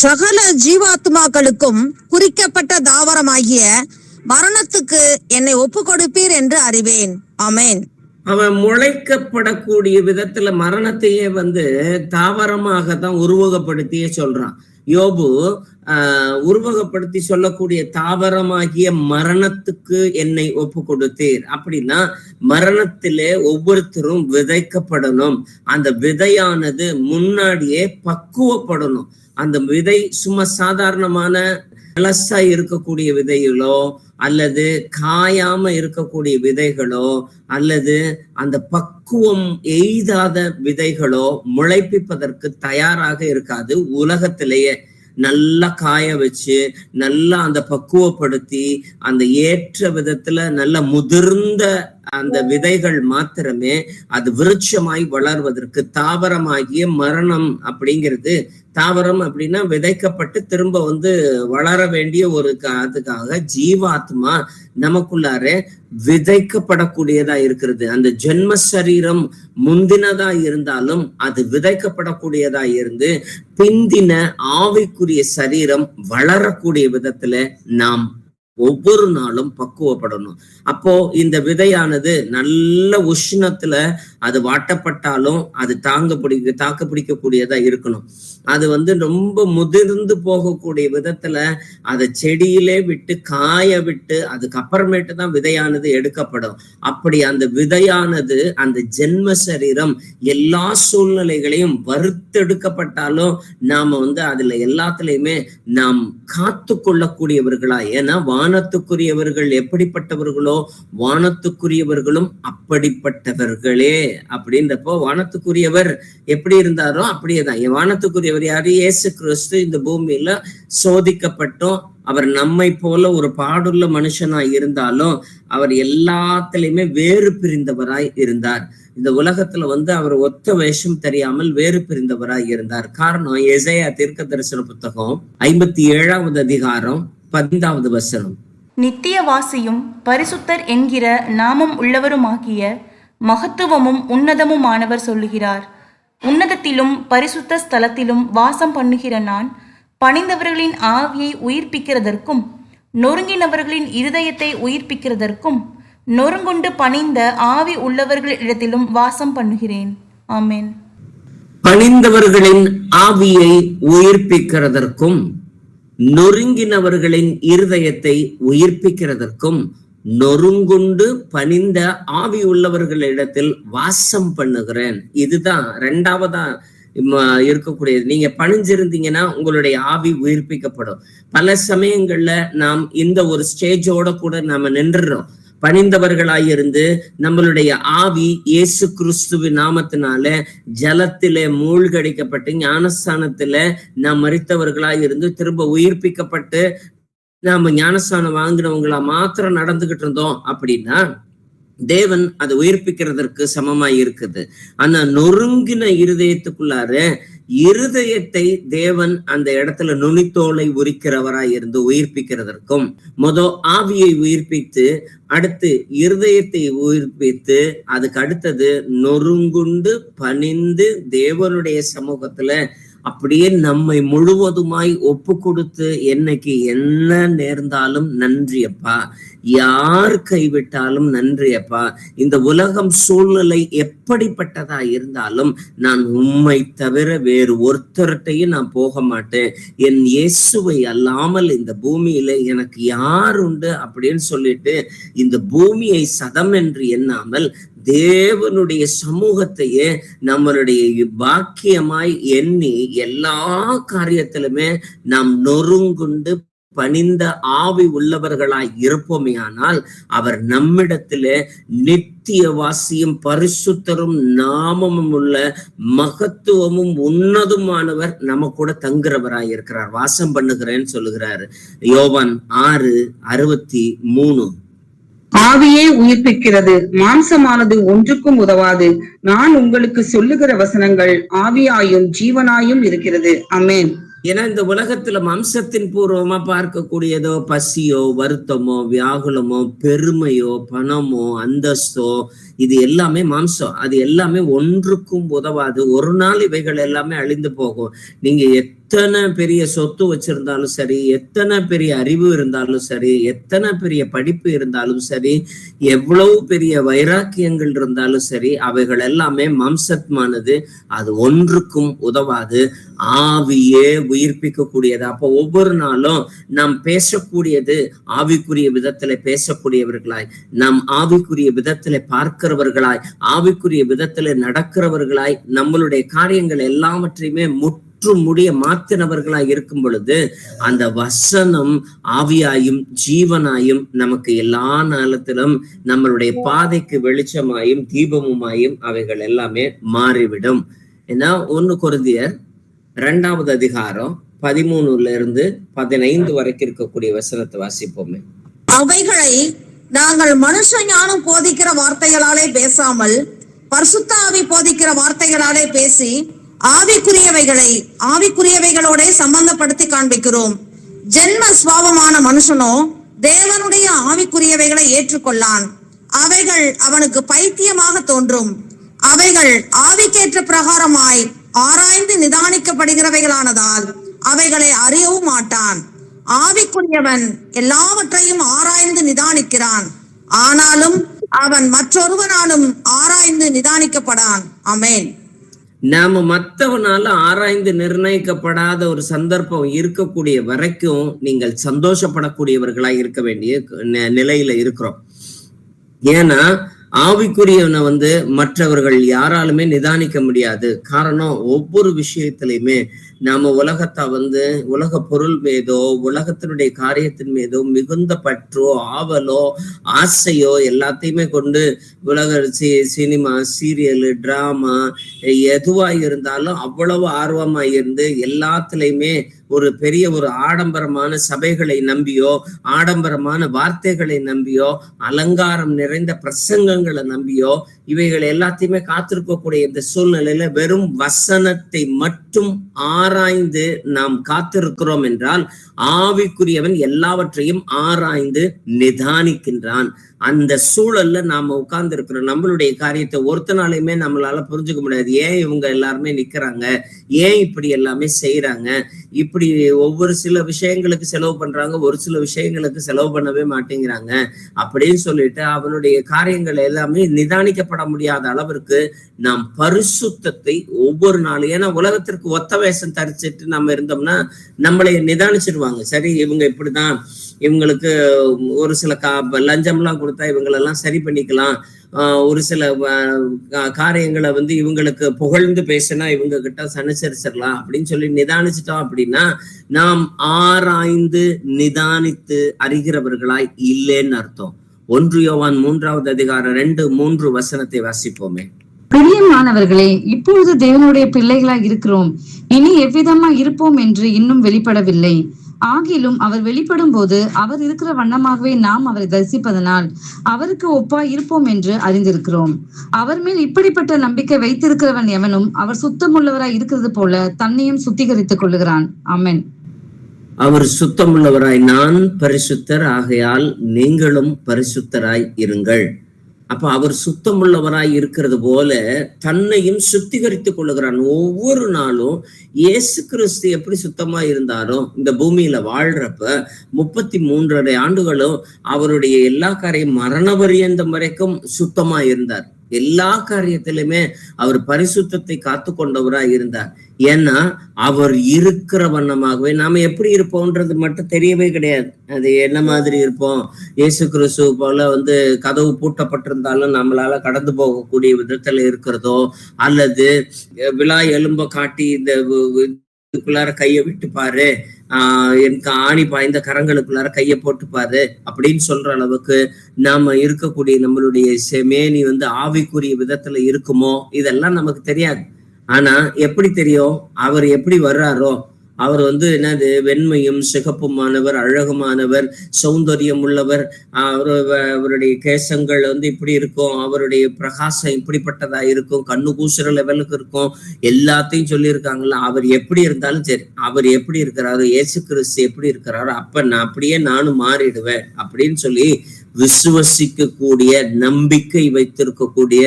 சகல ஜீவாத்மாக்களுக்கும் குறிக்கப்பட்ட தாவரமாகிய மரணத்துக்கு என்னை ஒப்பு கொடுப்பீர் என்று அறிவேன். ஆமென். அவன் முளைக்கப்படக்கூடிய விதத்துல மரணத்தையே தாவரமாக தான் உருவகப்படுத்தியே சொல்றான். யோபு உருவகப்படுத்தி சொல்லக்கூடிய தாவரமாகிய மரணத்துக்கு என்னை ஒப்பு கொடுத்தீர் அப்படின்னா, மரணத்திலே ஒவ்வொருத்தரும் விதைக்கப்படணும். அந்த விதையானது முன்னாடியே பக்குவப்படணும். அந்த விதை சும்மா சாதாரணமான இலசா இருக்கக்கூடிய விதைகளோ அல்லது காயாம இருக்கக்கூடிய விதைகளோ அல்லது அந்த பக்குவம் எய்தாத விதைகளோ முளைப்பிப்பதற்கு தயாராக இருக்காது. உலகத்திலேயே நல்லா காய வச்சு நல்லா அந்த பக்குவப்படுத்தி அந்த ஏற்ற விதத்துல நல்ல முதிர்ந்த அந்த விதைகள் மாத்திரமே அது விருட்சமாய் வளர்வதற்கு, தாவரமாகிய மரணம் அப்படிங்கிறது, தாவரம் அப்படின்னா விதைக்கப்பட்டு திரும்ப வளர வேண்டிய ஒரு அதுக்காக ஜீவாத்மா நமக்குள்ளார விதைக்கப்படக்கூடியதா இருக்கிறது. அந்த ஜென்ம சரீரம் முந்தினதா இருந்தாலும் அது விதைக்கப்படக்கூடியதா இருந்து பிந்தின ஆவிக்குரிய சரீரம் வளரக்கூடிய விதத்துல நாம் ஒவ்வொரு நாளும் பக்குவப்படணும். அப்போ இந்த விதையானது நல்ல உஷ்ணத்துல அது வாட்டப்பட்டாலும் அது தாக்கு பிடிக்கக்கூடியதா இருக்கணும். அது ரொம்ப முதிர்ந்து போகக்கூடிய விதத்துல அதை செடியிலே விட்டு காய விட்டு அதுக்கப்புறமேட்டு தான் விதையானது எடுக்கப்படும். அப்படி அந்த விதையானது அந்த ஜென்ம சரீரம் எல்லா சூழ்நிலைகளையும் வறுத்தெடுக்கப்பட்டாலும் நாம அதுல எல்லாத்துலயுமே நாம் காத்து கொள்ளக்கூடியவர்களா. ஏன்னா வானத்துக்குரியவர்கள் எப்படிப்பட்டவர்களோ வானத்துக்குரியவர்களும் அப்படிப்பட்டவர்களே அப்படின்றப்போ வானத்துக்குரியவர் எப்படி இருந்தாரோ அப்படியேதான் வானத்துக்குரியவர் யாரு? இயேசு கிறிஸ்து இந்த பூமியில சோதிக்கப்பட்டோம். அவர் நம்மை போல ஒரு பாடுள்ள மனுஷனாய் இருந்தாலும் அவர் எல்லாத்திலையுமே வேறு பிரிந்தவராய் இருந்தார். இந்த உலகத்துல அவர் ஒத்த வேஷம் தெரியாமல் வேறு பிரிந்தவராய் இருந்தார். காரணம் எசேயா தீர்க்க தரிசன புத்தகம் 57வது அதிகாரம் 15வது வசனம். நித்தியவாசியும் பரிசுத்தர் என்கிற நாமம் உள்ளவருமாகிய மகத்துவமும் உன்னதமுமானவர் சொல்லுகிறார், உன்னதத்திலும் பரிசுத்த ஸ்தலத்திலும் வாசம் பண்ணுகிற நான் பணிந்தவர்களின் ஆவியை உயிர்ப்பிக்கிறதற்கும் நொறுங்கினவர்களின் இருதயத்தை உயிர்ப்பிக்கிறதற்கும் நொறுங்குண்டு பணிந்த ஆவி உள்ளவர்களிடத்திலும் வாசம் பண்ணுகிறேன். ஆமென். பணிந்தவர்களின் ஆவியை உயிர்ப்பிக்கிறதற்கும் நொறுங்கினவர்களின் இருதயத்தை உயிர்ப்பிக்கிறதற்கும் நொறுங்குண்டு பணிந்த ஆவி உள்ளவர்களிடத்தில் வாசம் பண்ணுகிறேன். இதுதான் இரண்டாவதா இருக்கக்கூடியது. நீங்க பணிஞ்சிருந்தீங்கன்னா உங்களுடைய ஆவி உயிர்ப்பிக்கப்படும். பல சமயங்கள்ல நாம் இந்த ஒரு ஸ்டேஜோட கூட நாம நின்றுறோம். பணிந்தவர்களாயிருந்து நம்மளுடைய ஆவி இயேசு கிறிஸ்துவின் நாமத்தினால ஜலத்திலே மூழ்கடிக்கப்பட்டு ஞானஸ்தானத்துல நாம் மரித்தவர்களாயிருந்து திரும்ப உயிர்ப்பிக்கப்பட்டு நாம ஞானஸ்தானம் வாங்கினவங்களா மாத்திரம் நடந்துகிட்டு இருந்தோம் அப்படின்னா தேவன் அதை உயிர்ப்பிக்கிறதற்கு சமமாய் இருக்குது. ஆனா நொறுங்கின இருதயத்துக்குள்ளார இருதயத்தை தேவன் அந்த இடத்துல நுனித்தோலை உரிக்கிறவராய் இருந்து உயிர்ப்பிக்கிறதற்கும் ஆவியை உயிர்ப்பித்து அடுத்து இருதயத்தை உயிர்ப்பித்து அதுக்கு அடுத்தது நொறுங்குண்டு பணிந்து தேவனுடைய சமூகத்துல அப்படியே நம்மை முழுவதுமாய் ஒப்பு கொடுத்து என்னைக்கு என்ன நேர்ந்தாலும் நன்றியப்பா, யார் கைவிட்டாலும் நன்றியப்பா, இந்த உலகம் சூழ்நிலை எப்படிப்பட்டதா இருந்தாலும் நான் உம்மை தவிர வேறு ஒருத்தர்கிட்டையும் நான் போக மாட்டேன். என் இயேசுவை அல்லாமல் இந்த பூமியில எனக்கு யார் உண்டு அப்படின்னு சொல்லிட்டு இந்த பூமியை சதம் என்று எண்ணாமல் தேவனுடைய சமூகத்தையே நம்மளுடைய பாக்கியமாய் எண்ணி எல்லா காரியத்திலுமே நாம் நொறுங்குண்டு பணிந்த ஆவி உள்ளவர்களாய் இருப்போமே ஆனால் அவர் நம்மிடத்திலே நித்திய வாசியும் பரிசுத்தரும் நாமமும் உள்ள மகத்துவமும் உன்னதுமானவர் நம்ம கூட தங்குறவராய் இருக்கிறார், வாசம் பண்ணுகிறேன்னு சொல்லுகிறாரு. யோவான் 6:63. ஆவியே உயிர்ப்பிக்கிறது, மாம்சமானது ஒன்றுக்கும் உதவாது. நான் உங்களுக்கு சொல்லுகிற வசனங்கள் ஆவியாயும் ஜீவனாயும் இருக்கிறது. ஆமென். ஏன்னா இந்த உலகத்துல மாம்சத்தின் பூர்வமா பார்க்கக்கூடியதோ பசியோ வருத்தமோ வியாகுலமோ பெருமையோ பணமோ அந்தஸ்தோ இது எல்லாமே மாம்சம். அது எல்லாமே ஒன்றுக்கும் உதவாது. ஒரு நாள் இவைகள் எல்லாமே அழிந்து போகும். நீங்க எத்தனை பெரிய சொத்து வச்சிருந்தாலும் சரி, எத்தனை பெரிய அறிவு இருந்தாலும் சரி, எத்தனை பெரிய படிப்பு இருந்தாலும் சரி, எவ்வளவு பெரிய வைராக்கியங்கள் இருந்தாலும் சரி, அவைகள் எல்லாமே மாம்சமானது. அது ஒன்றுக்கும் உதவாது. ஆவியே உயிர்ப்பிக்க கூடியது. அப்போ ஒவ்வொரு நாளும் நாம் பேசக்கூடியது ஆவிக்குரிய விதத்துல பேசக்கூடியவர்களாய், நாம் ஆவிக்குரிய விதத்துல பார்க்கிறவர்களாய், ஆவிக்குரிய விதத்துல நடக்கிறவர்களாய், நம்மளுடைய காரியங்கள் எல்லாவற்றையுமே முடிய மாத்தினவர்களாய் இருக்கும் பொழுது அந்த வசனம் ஆவியாயும் ஜீவனாயும் நமக்கு எல்லா நாளத்திலும் நம்மளுடைய பாதைக்கு வெளிச்சமாயும் தீபமுமாயும் அவைகள் எல்லாமே மாறிவிடும். ஏன்னா 1 கொரிந்தியர் 2வது அதிகாரம் 13-15 வரைக்கும் இருக்கக்கூடிய வசனத்தை வாசிப்போமே. அவைகளை நாங்கள் மனுஷ ஞானம் போதிக்கிற வார்த்தைகளாலே பேசாமல் பரிசுத்த ஆவி போதிக்கிற வார்த்தைகளாலே பேசி ஆவிக்குரியவைகளை ஆவிக்குரியவைகளோட சம்பந்தப்படுத்தி காண்பிக்கிறோம். ஜென்ம சுவாபமான மனுஷனோ தேவனுடைய ஆவிக்குரியவைகளை ஏற்றுக்கொள்ளான். அவைகள் அவனுக்கு பைத்தியமாக தோன்றும். அவைகள் ஆவிக்கேற்ற பிரகாரமாய் ஆராய்ந்து நிதானிக்கப்படுகிறவைகளானதால் அவைகளை அறியவும் மாட்டான். ஆவிக்குரியவன் எல்லாவற்றையும் ஆராய்ந்து நிதானிக்கிறான், ஆனாலும் அவன் மற்றொருவனாலும் ஆராய்ந்து நிதானிக்கப்படான். ஆமென். நாம மற்றவனால ஆராய்ந்து நிர்ணயிக்கப்படாத ஒரு சந்தர்ப்பம் இருக்கக்கூடிய வரைக்கும் நீங்கள் சந்தோஷப்படக்கூடியவர்களாய் இருக்க வேண்டிய நிலையில இருக்கிறோம். ஏன்னா ஆவிக்குரியவனை மற்றவர்கள் யாராலுமே நிதானிக்க முடியாது. காரணம், ஒவ்வொரு விஷயத்திலையுமே நாம உலகத்தை உலக பொருள் மீதோ உலகத்தினுடைய காரியத்தின் மீதோ மிகுந்த பற்றோ ஆவலோ ஆசையோ எல்லாத்தையுமே கொண்டு உலக சினிமா, சீரியலு, டிராமா எதுவா இருந்தாலும் அவ்வளவு ஆர்வமா இருந்து எல்லாத்துலயுமே ஒரு பெரிய ஒரு ஆடம்பரமான சபைகளை நம்பியோ ஆடம்பரமான வார்த்தைகளை நம்பியோ அலங்காரம் நிறைந்த பிரசங்கங்களை நம்பியோ இவைகள் எல்லாத்தையுமே காத்திருக்கக்கூடிய இந்த சூழ்நிலையில வெறும் வசனத்தை மட்டும் ஆராய்ந்து நாம் காத்திருக்கிறோம் என்றால் ஆவிக்குரியவன் எல்லாவற்றையும் ஆராய்ந்து நிதானிக்கின்றான். அந்த சூழல்ல நாம உட்கார்ந்து இருக்கிறோம். நம்மளுடைய காரியத்தை ஒருத்தனாலையுமே நம்மளால புரிஞ்சுக்க முடியாது. ஏன் இவங்க எல்லாருமே நிக்கிறாங்க, ஏன் இப்படி எல்லாமே செய்யறாங்க, இப்படி ஒவ்வொரு சில விஷயங்களுக்கு செலவு பண்றாங்க, ஒரு சில விஷயங்களுக்கு செலவு பண்ணவே மாட்டேங்கிறாங்க அப்படின்னு சொல்லிட்டு அவனுடைய காரியங்கள் எல்லாமே நிதானிக்கப்பட முடியாத அளவிற்கு நாம் பரிசுத்தத்தை ஒவ்வொரு நாளும், ஏன்னா உலகத்திற்கு ஒத்த வேஷம் தரிச்சிட்டு நம்ம இருந்தோம்னா நம்மளை நிதானிச்சிருவாங்க. சரி, இவங்க இப்படிதான், இவங்களுக்கு ஒரு சில லஞ்சம் எல்லாம் கொடுத்தா இவங்களெல்லாம் சரி பண்ணிக்கலாம், ஒரு சில காரியங்களை இவங்களுக்கு புகழ்ந்து பேசினா இவங்க கிட்ட சனுசரிச்சிடலாம் அப்படின்னு சொல்லி நிதானிச்சிட்டோம் அப்படின்னா நாம் ஆராய்ந்து நிதானித்து அறிகிறவர்களாய் இல்லைன்னு அர்த்தம். 1 யோவான் 3வது அதிகாரம் 2-3 வசனத்தை வாசிப்போமே. பிரியமானவர்களே, இப்பொழுது தேவனுடைய பிள்ளைகளாய் இருக்கிறோம், இனி எவ்விதமா இருப்போம் என்று இன்னும் வெளிப்படவில்லை. ஆகிலும் அவர் வெளிப்படும் போது அவர் இருக்கிற வண்ணமாகவே நாம் அவரை தரிசிப்பதனால் அவருக்கு ஒப்பாய் இருப்போம் என்று அறிந்திருக்கிறோம். அவர் மேல் இப்படிப்பட்ட நம்பிக்கை வைத்திருக்கிறவன் எவனும் அவர் சுத்தமுள்ளவராய் இருக்கிறது போல தன்னையும் சுத்திகரித்துக் கொள்ளுகிறான். ஆமென். அவர் சுத்தமுள்ளவராய் நான் பரிசுத்தர் ஆகையால் நீங்களும் பரிசுத்தராய் இருங்கள். அப்ப அவர் சுத்தமுள்ளவராய் இருக்கிறது போல தன்னையும் சுத்திகரித்துக் கொள்ளுகிறான். ஒவ்வொரு நாளும் இயேசு கிறிஸ்து எப்படி சுத்தமா இருந்தாரோ இந்த பூமியில வாழ்றப்ப 33 ஆண்டுகளும் அவருடைய எல்லா காரியம் மரண பரியந்தம் வரைக்கும் சுத்தமா இருந்தார். எல்லா காரியத்திலுமே அவர் பரிசுத்தத்தை காத்து கொண்டவராய் இருந்தார். ஏன்னா அவர் இருக்கிற வண்ணமாகவே நாம எப்படி இருப்போம்ன்றது மட்டும் தெரியவே கிடையாது. அது என்ன மாதிரி இருப்போம், இயேசு கிறிஸ்து போல கதவு பூட்டப்பட்டிருந்தாலும் நம்மளால கடந்து போகக்கூடிய விதத்துல இருக்கிறதோ, அல்லது விழா எலும்ப காட்டி இந்த இதுக்குள்ளார கையை விட்டு பாரு, எனக்கு ஆணி பாய்ந்த கரங்களுக்குள்ளார கையை போட்டு பாரு அப்படின்னு சொல்ற அளவுக்கு நாம இருக்கக்கூடிய நம்மளுடைய மேனி ஆவிக்குரிய விதத்துல இருக்குமோ இதெல்லாம் நமக்கு தெரியாது. ஆனா எப்படி தெரியும், அவர் எப்படி வர்றாரோ, அவர் என்னது வெண்மையும் சிகப்புமானவர், அழகுமானவர், சௌந்தரியம் உள்ளவர், அவருடைய கேசங்கள் இப்படி இருக்கும், அவருடைய பிரகாசம் இப்படிப்பட்டதா இருக்கும், கண்ணு கூசுற லெவலுக்கு இருக்கும், எல்லாத்தையும் சொல்லியிருக்காங்களா. அவர் எப்படி இருந்தாலும் சரி, அவர் எப்படி இருக்கிறாரோ, இயேசு கிறிஸ்து எப்படி இருக்கிறாரோ அப்ப நான் அப்படியே நானும் மாறிடுவேன் அப்படின்னு சொல்லி விசுவசிக்க கூடிய நம்பிக்கை வைத்திருக்கக்கூடிய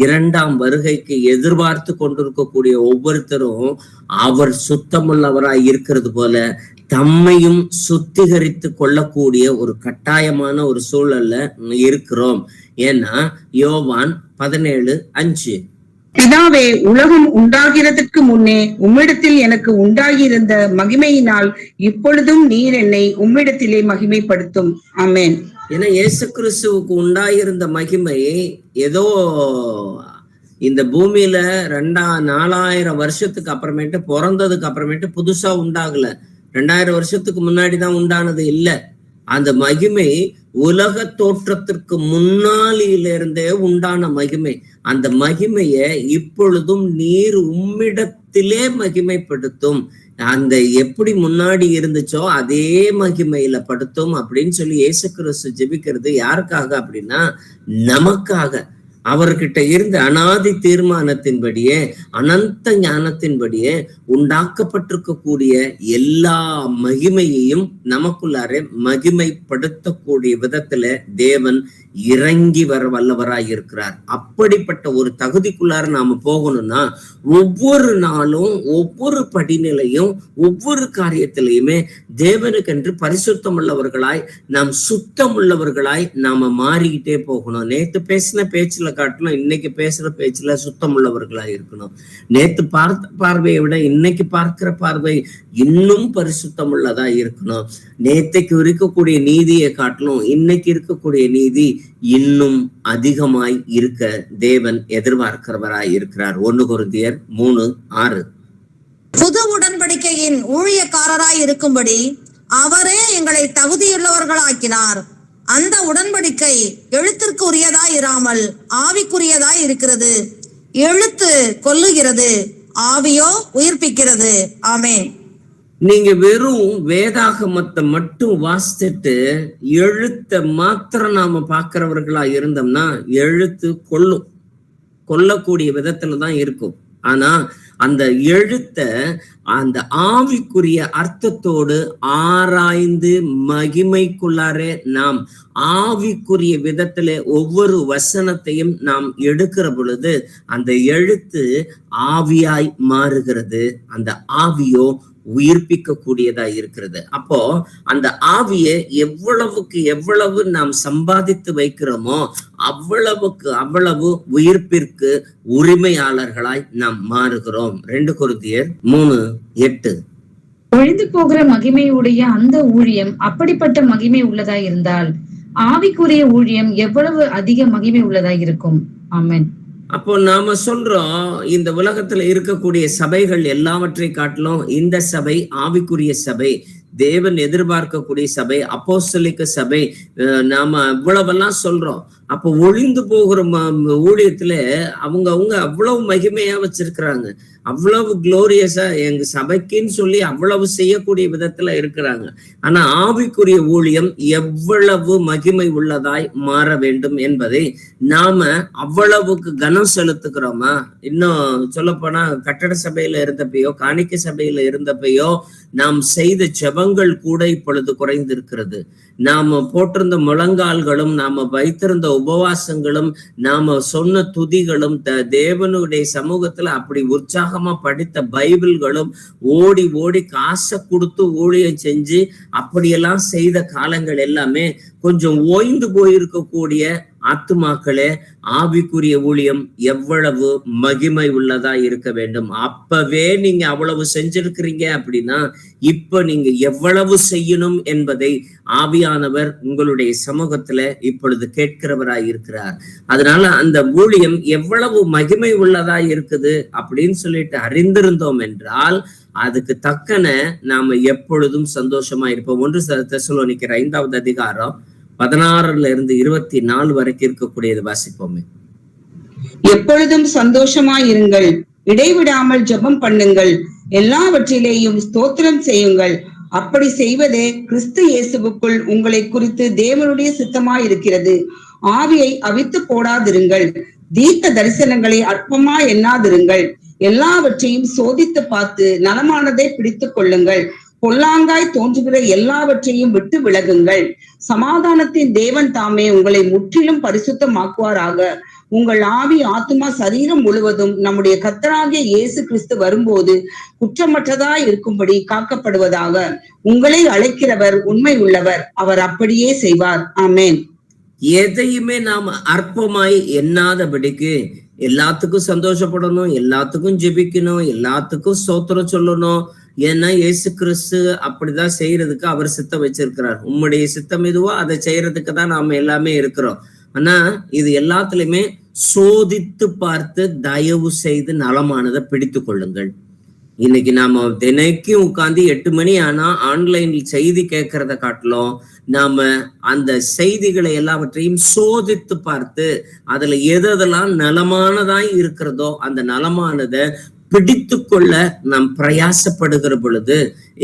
2ஆம் வருகைக்கு எதிர்பார்த்து கொண்டிருக்கக்கூடிய ஒவ்வொருத்தரும் அவர் சுத்தமுள்ளவராய் இருக்கிறது போல தம்மையும் சுத்திகரித்து கொள்ளக்கூடிய ஒரு கட்டாயமான ஒரு சூழல்ல இருக்கிறோம். ஏன்னா யோவான் 17:5, பிதாவே, உலகம் உண்டாகிறதற்கு முன்னே உம்மிடத்தில் எனக்கு உண்டாகியிருந்த மகிமையினால் இப்பொழுதும் நீர் என்னை உம்மிடத்திலே மகிமைப்படுத்தும். ஆமென். ஏன்னா இயேசு கிறிஸ்துவுக்கு உண்டாயிருந்த மகிமை ஏதோ இந்த பூமியில 4000 வருஷத்துக்கு அப்புறமேட்டு பிறந்ததுக்கு அப்புறமேட்டு புதுசா உண்டாகல, 2000 வருஷத்துக்கு முன்னாடிதான் உண்டானது இல்ல. அந்த மகிமை உலக தோற்றத்திற்கு முன்னாலிலிருந்தே உண்டான மகிமை. அந்த மகிமைய இப்பொழுதும் நீர் உம்மிடத்திலே மகிமைப்படுத்தும். அந்த எப்படி முன்னாடி இருந்துச்சோ அதே மகிமையில படுத்தும் அப்படின்னு சொல்லி இயேசு கிறிஸ்து ஜெபிக்கிறது யாருக்காக அப்படின்னா நமக்காக. அவர்கிட்ட இருந்த அனாதி தீர்மானத்தின்படியே அனந்த ஞானத்தின்படியே உண்டாக்கப்பட்டிருக்கக்கூடிய எல்லா மகிமையையும் நமக்குள்ளாரே மகிமைப்படுத்தக்கூடிய விதத்துல தேவன் இறங்கி வர வல்லவராய் இருக்கிறார். அப்படிப்பட்ட ஒரு தகுதிக்குள்ளார நாம போகணும்னா ஒவ்வொரு நாளும் ஒவ்வொரு படிநிலையும் ஒவ்வொரு காரியத்திலையுமே தேவனுக்கென்று பரிசுத்தம் உள்ளவர்களாய் நாம் சுத்தம் உள்ளவர்களாய் நாம மாறிக்கிட்டே போகணும். நேத்து பேசின பேச்சுல காட்டிலும் இன்னைக்கு பேசுற பேச்சுல சுத்தம் உள்ளவர்களா இருக்கணும். நேத்து பார்த்த பார்வையை விட இன்னைக்கு பார்க்கிற பார்வை இன்னும் பரிசுத்தம் உள்ளதா இருக்கணும். நேத்தைக்கு இருக்கக்கூடிய நீதியை காட்டிலும் இன்னைக்கு இருக்கக்கூடிய நீதி இன்னும் அதிகமாய் இருக்க தேவன் எதிர்பார்க்கிறவராய் இருக்கிறார். 1 கொரிந்தியர் 3:6. புது உடன்படிக்கையின் ஊழியக்காரராய் இருக்கும்படி அவரே எங்களை தகுதியுள்ளவர்களாக்கினார். அந்த உடன்படிக்கை எழுத்திற்கு உரியதாய் இராமல் ஆவிக்குரியதாய் இருக்கிறது. எழுத்து கொல்லுகிறது, ஆவியோ உயிர்ப்பிக்கிறது. ஆமென். நீங்க வெறும் வேதாகமத்தை மட்டும் வாசிச்சுட்டு எழுத்த மாத்திரம் நாம பாக்குறவர்களா இருந்தோம்னா எழுத்து கொல்லக்கூடிய விதத்துலதான் இருக்கும். ஆனா அந்த எழுத்த அந்த ஆவிக்குரிய அர்த்தத்தோடு ஆராய்ந்து மகிமைக்குள்ளாரே நாம் ஆவிக்குரிய விதத்திலே ஒவ்வொரு வசனத்தையும் நாம் எடுக்கிற பொழுது அந்த எழுத்து ஆவியாய் மாறுகிறது. அந்த ஆவியோ உயிர்ப்பிக்க கூடியதா இருக்கிறது. அப்போ அந்த ஆவியை எவ்வளவு நாம் சம்பாதித்து வைக்கிறோமோ அவ்வளவு உயிர்ப்பிற்கு உரிமையாளர்களாய் நாம் மாறுகிறோம். 2 கொரிந்தியர் 3:8. ஒழிந்து போகிற மகிமையுடைய அந்த ஊழியம் அப்படிப்பட்ட மகிமை உள்ளதாய் இருந்தால் ஆவிக்குரிய ஊழியம் எவ்வளவு அதிக மகிமை உள்ளதாய் இருக்கும். ஆமென். அப்போ நாம சொல்றோம், இந்த உலகத்துல இருக்கக்கூடிய சபைகள் எல்லாவற்றை காட்டிலும் இந்த சபை ஆவிக்குரிய சபை, தேவன் எதிர்பார்க்கக்கூடிய சபை, அப்போஸ்தலிக்க சபை, நாம இவ்வளவெல்லாம் சொல்றோம். அப்போ ஒழிந்து போகிற ஊழியத்துல அவங்க அவ்வளவு மகிமையா வச்சிருக்கிறாங்க, அவ்வளவு குளோரியஸா எங்க சபைக்குன்னு சொல்லி அவ்வளவு செய்யக்கூடிய விதத்துல இருக்கிறாங்க. ஆனா ஆவிக்குரிய ஊழியம் எவ்வளவு மகிமை உள்ளதாய் மாற வேண்டும் என்பதை நாம அவ்வளவுக்கு கனம் செலுத்துக்கிறோமா? இன்னும் சொல்ல போனா கட்டட சபையில இருந்தப்பையோ காணிக்கை சபையில இருந்தப்பையோ நாம் செய்த ஜெபங்கள் கூட இப்பொழுது குறைந்திருக்கிறது. நாம போட்டிருந்த முழங்கால்களும் நாம வைத்திருந்த உபவாசங்களும் நாம சொன்ன துதிகளும் தேவனுடைய சமூகத்துல அப்படி உற்சாகமா படித்த பைபிள்களும் ஓடி ஓடி காசை கொடுத்து ஊழியம் செஞ்சு அப்படியெல்லாம் செய்த காலங்கள் எல்லாமே கொஞ்சம் ஓய்ந்து போயிருக்கக்கூடிய ஆத்துமாக்களே, ஆவிக்குரிய ஊழியம் எவ்வளவு மகிமை உள்ளதா இருக்க வேண்டும். அப்பவே நீங்க அவ்வளவு செஞ்சிருக்கிறீங்க அப்படின்னா இப்ப நீங்க எவ்வளவு செய்யணும் என்பதை ஆவியானவர் உங்களுடைய சமூகத்துல இப்பொழுது கேட்கிறவராய் இருக்கிறார். அதனால அந்த ஊழியம் எவ்வளவு மகிமை உள்ளதா இருக்குது அப்படின்னு சொல்லிட்டு அறிந்திருந்தோம் என்றால் அதுக்கு தக்கன நாம எப்பொழுதும் சந்தோஷமா இருப்போம். 1 தெசலோனிக்கர் 5வது அதிகாரம் 16-24 வரைக்கும் இருக்கக்கூடியது வாசிப்போமே. எப்பொழுதும் சந்தோஷமாய் இருங்கள், இடைவிடாமல் ஜெபம் பண்ணுங்கள், எல்லாவற்றிலேயும் ஸ்தோத்திரம் செய்யுங்கள். அப்படி செய்வதே கிறிஸ்து இயேசுவுக்குள் உங்களை குறித்து தேவனுடைய சித்தமாய் இருக்கிறது. ஆவியை அவித்து போடாதிருங்கள், தீர்க்க தரிசனங்களை அற்பமா எண்ணாதிருங்கள். எல்லாவற்றையும் சோதித்து பார்த்து நலமானதை பிடித்துக் கொள்ளுங்கள். பொல்லாங்காய் தோன்றுகிற எல்லாவற்றையும் விட்டு விலகுங்கள். சமாதானத்தின் தேவன் தாமே உங்களை முற்றிலும் பரிசுத்தமாக்குவாராக. உங்கள் ஆவி, ஆத்துமா, சரீரம் முழுவதும் நம்முடைய கர்த்தராகிய இயேசு கிறிஸ்து வரும்போது குற்றமற்றதாய் இருக்கும்படி காக்கப்படுவதாக. உங்களை அழைக்கிறவர் உண்மை உள்ளவர், அவர் அப்படியே செய்வார். ஆமென். எதையுமே நாம அற்பமாய் எண்ணாதபடிக்கு எல்லாத்துக்கும் சந்தோஷப்படணும், எல்லாத்துக்கும் ஜெபிக்கணும், எல்லாத்துக்கும் ஸ்தோத்திரம் சொல்லணும். ஏன்னா இயேசு கிறிஸ்து அப்படிதான் செய்யறதுக்கு அவர் சித்தம் வச்சிருக்கிறார். உம்முடைய சித்தம் எதுவோ அதை செய்யறதுக்கு தான் நாம எல்லாமே இருக்கிறோம். ஆனா இது எல்லாத்துலயுமே சோதித்து பார்த்து தயவு செய்து நலமானதை பிடித்து கொள்ளுங்கள். இன்னைக்கு நாம தினைக்கும் உட்கார்ந்து 8 மணி ஆனா ஆன்லைனில் செய்தி கேட்கறத காட்டிலும் நாம அந்த செய்திகளை எல்லாவற்றையும் சோதித்து பார்த்து அதுல எதெல்லாம் நலமானதாய் இருக்கிறதோ அந்த நலமானதை பிடித்து கொள்ள நாம் பிரயாசப்படுகிற பொழுது,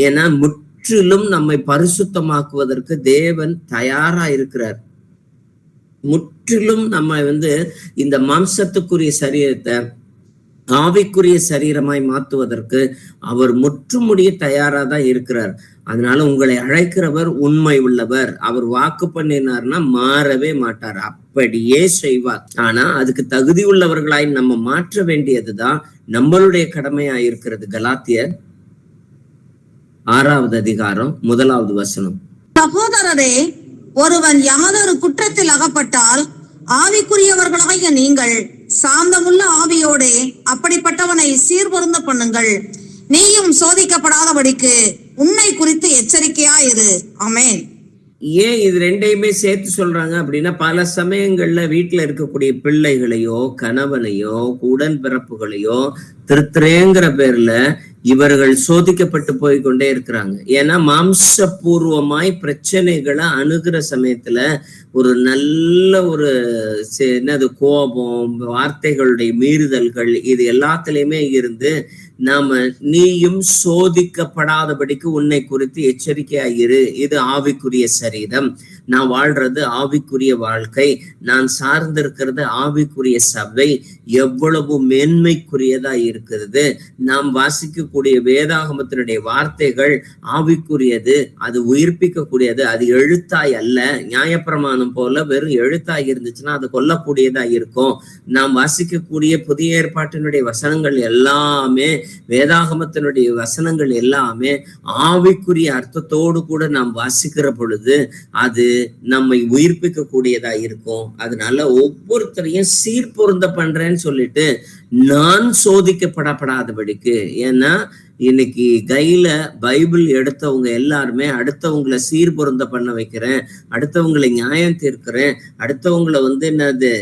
ஏன்னா முற்றிலும் நம்மை பரிசுத்தமாக்குவதற்கு தேவன் தயாரா இருக்கிறார். முற்றிலும் நம்ம இந்த மாம்சத்துக்குரிய சரீரத்தை ஆவிக்குரிய சரீரமாய் மாற்றுவதற்கு அவர் முற்றுமுடிய தயாரா தான் இருக்கிறார். அதனால உங்களை அழைக்கிறவர் உண்மை உள்ளவர். அவர் வாக்கு பண்ணினார்னா மாறவே மாட்டார், அப்படியே செய்வார். ஆனா அதுக்கு தகுதி உள்ளவர்களாய் நம்ம மாற்ற வேண்டியதுதான் நம்மளுடைய கடமையா இருக்கிறது. கலாத்தியர் 6வது அதிகாரம் 1வது வசனம். சகோதரரே, ஒருவன் யாதொரு குற்றத்தில் அகப்பட்டால் ஆவிக்குரியவர்களாகிய நீங்கள் சாந்தமுள்ள ஆவியோடே அப்படிப்பட்டவனை சீர்பொருந்த பண்ணுங்கள். நீயும் சோதிக்கப்படாதபடிக்கு உன்னை குறித்து எச்சரிக்கையாயிரு. ஆமென். ஏன் இது ரெண்டையுமே சேர்த்து சொல்றாங்க அப்படின்னா, பல சமயங்கள்ல வீட்டுல இருக்கக்கூடிய பிள்ளைகளையோ கணவனையோ உடன்பிறப்புகளையோ திருத்துறேங்கிற பேர்ல இவர்கள் சோதிக்கப்பட்டு போய்கொண்டே இருக்கிறாங்க. ஏன்னா மாம்சபூர்வமாய் பிரச்சனைகளை அணுகிற சமயத்துல ஒரு நல்ல ஒரு என்னது கோபம், வார்த்தைகளுடைய மீறுதல்கள், இது எல்லாத்துலயுமே இருந்து நாம நீயும் சோதிக்கப்படாதபடிக்கு உன்னை குறித்து எச்சரிக்கையாயிரு. இது ஆவிக்குரிய சரீரம், நான் வாழ்றது ஆவிக்குரிய வாழ்க்கை, நான் சார்ந்திருக்கிறது ஆவிக்குரிய சபை, எவ்வளவு மேன்மைக்குரியதா இருக்கிறது. நாம் வாசிக்கக்கூடிய வேதாகமத்தினுடைய வார்த்தைகள் ஆவிக்குரியது, அது உயிர்ப்பிக்கக்கூடியது, அது எழுத்தாய் அல்ல. நியாயப்பிரமாணம் போல வெறும் எழுத்தாய் இருந்துச்சுன்னா அது கொல்லக்கூடியதா இருக்கும். நாம் வாசிக்கக்கூடிய புதிய ஏற்பாட்டினுடைய வசனங்கள் எல்லாமே, வேதாகமத்தினுடைய வசனங்கள் எல்லாமே ஆவிக்குரிய அர்த்தத்தோடு கூட நாம் வாசிக்கிற பொழுது அது நம்மை உயிர்ப்பிக்க கூடியதா இருக்கும். அதனால ஒவ்வொருத்தரையும் சீர்பொருந்த பண்றேன்னு சொல்லிட்டு நான் சோதிக்கப்படாதபடிக்கு, ஏன்னா இன்னைக்கு கையில பைபிள் எடுத்தவங்க எல்லாருமே அடுத்தவங்களை சீர்பொருந்த பண்ண வைக்கிறேன், அடுத்தவங்களை நியாயம் தீர்க்கிறேன், அடுத்தவங்களை என்னது,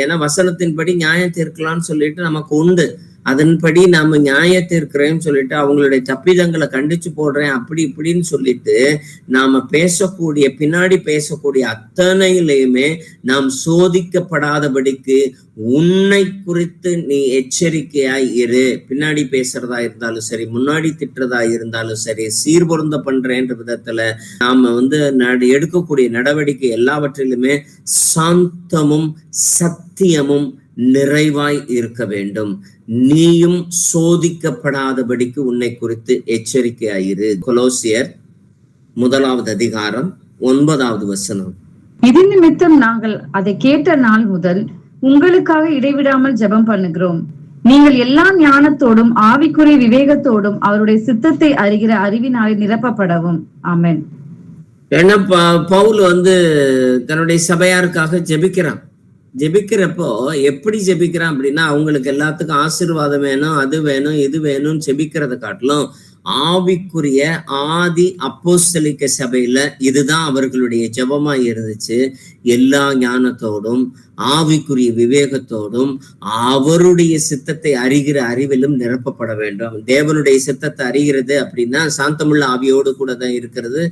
ஏன்னா வசனத்தின்படி நியாயம் தீர்க்கலாம்னு சொல்லிட்டு நமக்கு உண்டு. அதன்படி நாம நியாயத்தை இருக்கிறேன்னு சொல்லிட்டு அவங்களுடைய தப்பிதங்களை கண்டிச்சு போடுறேன் அப்படி இப்படின்னு சொல்லிட்டு நாம பேசக்கூடிய பின்னாடி பேசக்கூடிய அத்தனையிலையுமே நாம் சோதிக்கப்படாதபடிக்கு உன்னை குறித்து நீ எச்சரிக்கையாய் இரு. பின்னாடி பேசுறதா இருந்தாலும் சரி, முன்னாடி திட்டுறதா இருந்தாலும் சரி, சீர்பொருந்த பண்றேன்ற விதத்துல நாம எடுக்கக்கூடிய நடவடிக்கை எல்லாவற்றிலுமே சாந்தமும் சத்தியமும் நிறைவாய் இருக்க வேண்டும். நீயும் சோதிக்கப்படாதபடிக்கு உன்னை குறித்து எச்சரிக்கையாயிரு. கொலோசியர் 1:9. இது நிமித்தம் நாங்கள் அதை கேட்ட நாள் முதல் உங்களுக்காக இடைவிடாமல் ஜெபம் பண்ணுகிறோம். நீங்கள் எல்லா ஞானத்தோடும் ஆவிக்குரிய விவேகத்தோடும் அவருடைய சித்தத்தை அறிகிற அறிவினாலே நிரப்பப்படவும். ஆமென். ஏன்னா பவுல் தன்னுடைய சபையாருக்காக ஜெபிக்கிறப்போ எப்படி ஜெபிக்கிறான் அப்படின்னா, அவங்களுக்கு எல்லாத்துக்கும் ஆசீர்வாதம் வேணும், அது வேணும், இது வேணும்னு ஜெபிக்கிறத காட்டிலும் ஆவிக்குரிய ஆதி அப்போஸ்தலிக்க சபையில இதுதான் அவர்களுடைய ஜெபமா இருந்துச்சு. எல்லா ஞானத்தோடும் ஆவிக்குரிய விவேகத்தோடும் அவருடைய சித்தத்தை அறிகிற அறிவிலும் நிரப்பப்பட வேண்டும். தேவனுடைய சித்தத்தை அறிகிறது அப்படின்னா சாந்தமுள்ள ஆவியோடு கூட தான் இருக்கிறது.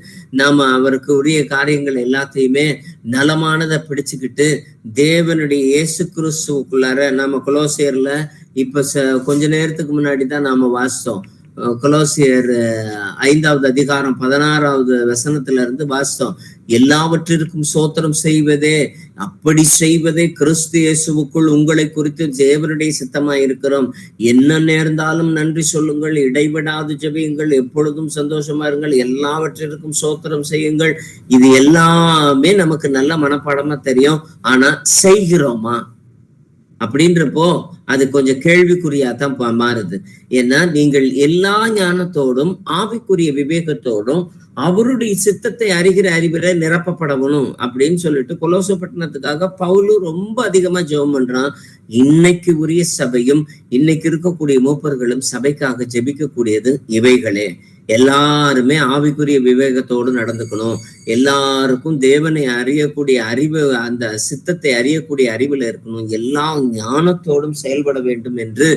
நாம அவருக்கு உரிய காரியங்கள் எல்லாத்தையுமே நலமானதை பிடிச்சுக்கிட்டு தேவனுடைய இயேசு கிறிஸ்துவுக்குள்ளார நாம கொலோசியர்ல இப்ப கொஞ்ச நேரத்துக்கு முன்னாடி தான் நாம வாசித்தோம். கொலோசியர் 5:16 வாசித்தோம். எல்லாவற்றிற்கும் சோத்திரம் செய்வதே, அப்படி செய்வதே கிறிஸ்து இயேசுவுக்குள் உங்களை குறித்து தேவனுடைய சித்தமாய் இருக்கிறோம். என்ன நேர்ந்தாலும் நன்றி சொல்லுங்கள், இடைவிடாது ஜெபியுங்கள், எப்பொழுதும் சந்தோஷமா இருங்கள், எல்லாவற்றிற்கும் சோத்திரம் செய்யுங்கள். இது எல்லாமே நமக்கு நல்ல மனப்பாடமா தெரியும். ஆனா செய்கிறோமா அப்படின்றப்போ அது கொஞ்சம் கேள்விக்குறியாதான் மாறுது. ஏன்னா நீங்கள் எல்லா ஞானத்தோடும் ஆவிக்குரிய விவேகத்தோடும் அவருடைய சித்தத்தை அறிகிற அறிவில நிரப்பப்படணும் அப்படின்னு சொல்லிட்டு கொலோசை பட்டணத்துக்காக பவுலு ரொம்ப அதிகமா ஜெபம் பண்றான். இன்னைக்கு உரிய சபையும் இன்னைக்கு இருக்கக்கூடிய மூப்பர்களும் சபைக்காக ஜெபிக்கக்கூடியது இவைகளே. எல்லாருமே ஆவிக்குரிய விவேகத்தோடு நடந்துக்கணும். எல்லாருக்கும் தேவனை அறியக்கூடிய அறிவு, அந்த சித்தத்தை அறியக்கூடிய அறிவுல இருக்கணும். எல்லா ஞானத்தோடும் செயல்பட வேண்டும் என்று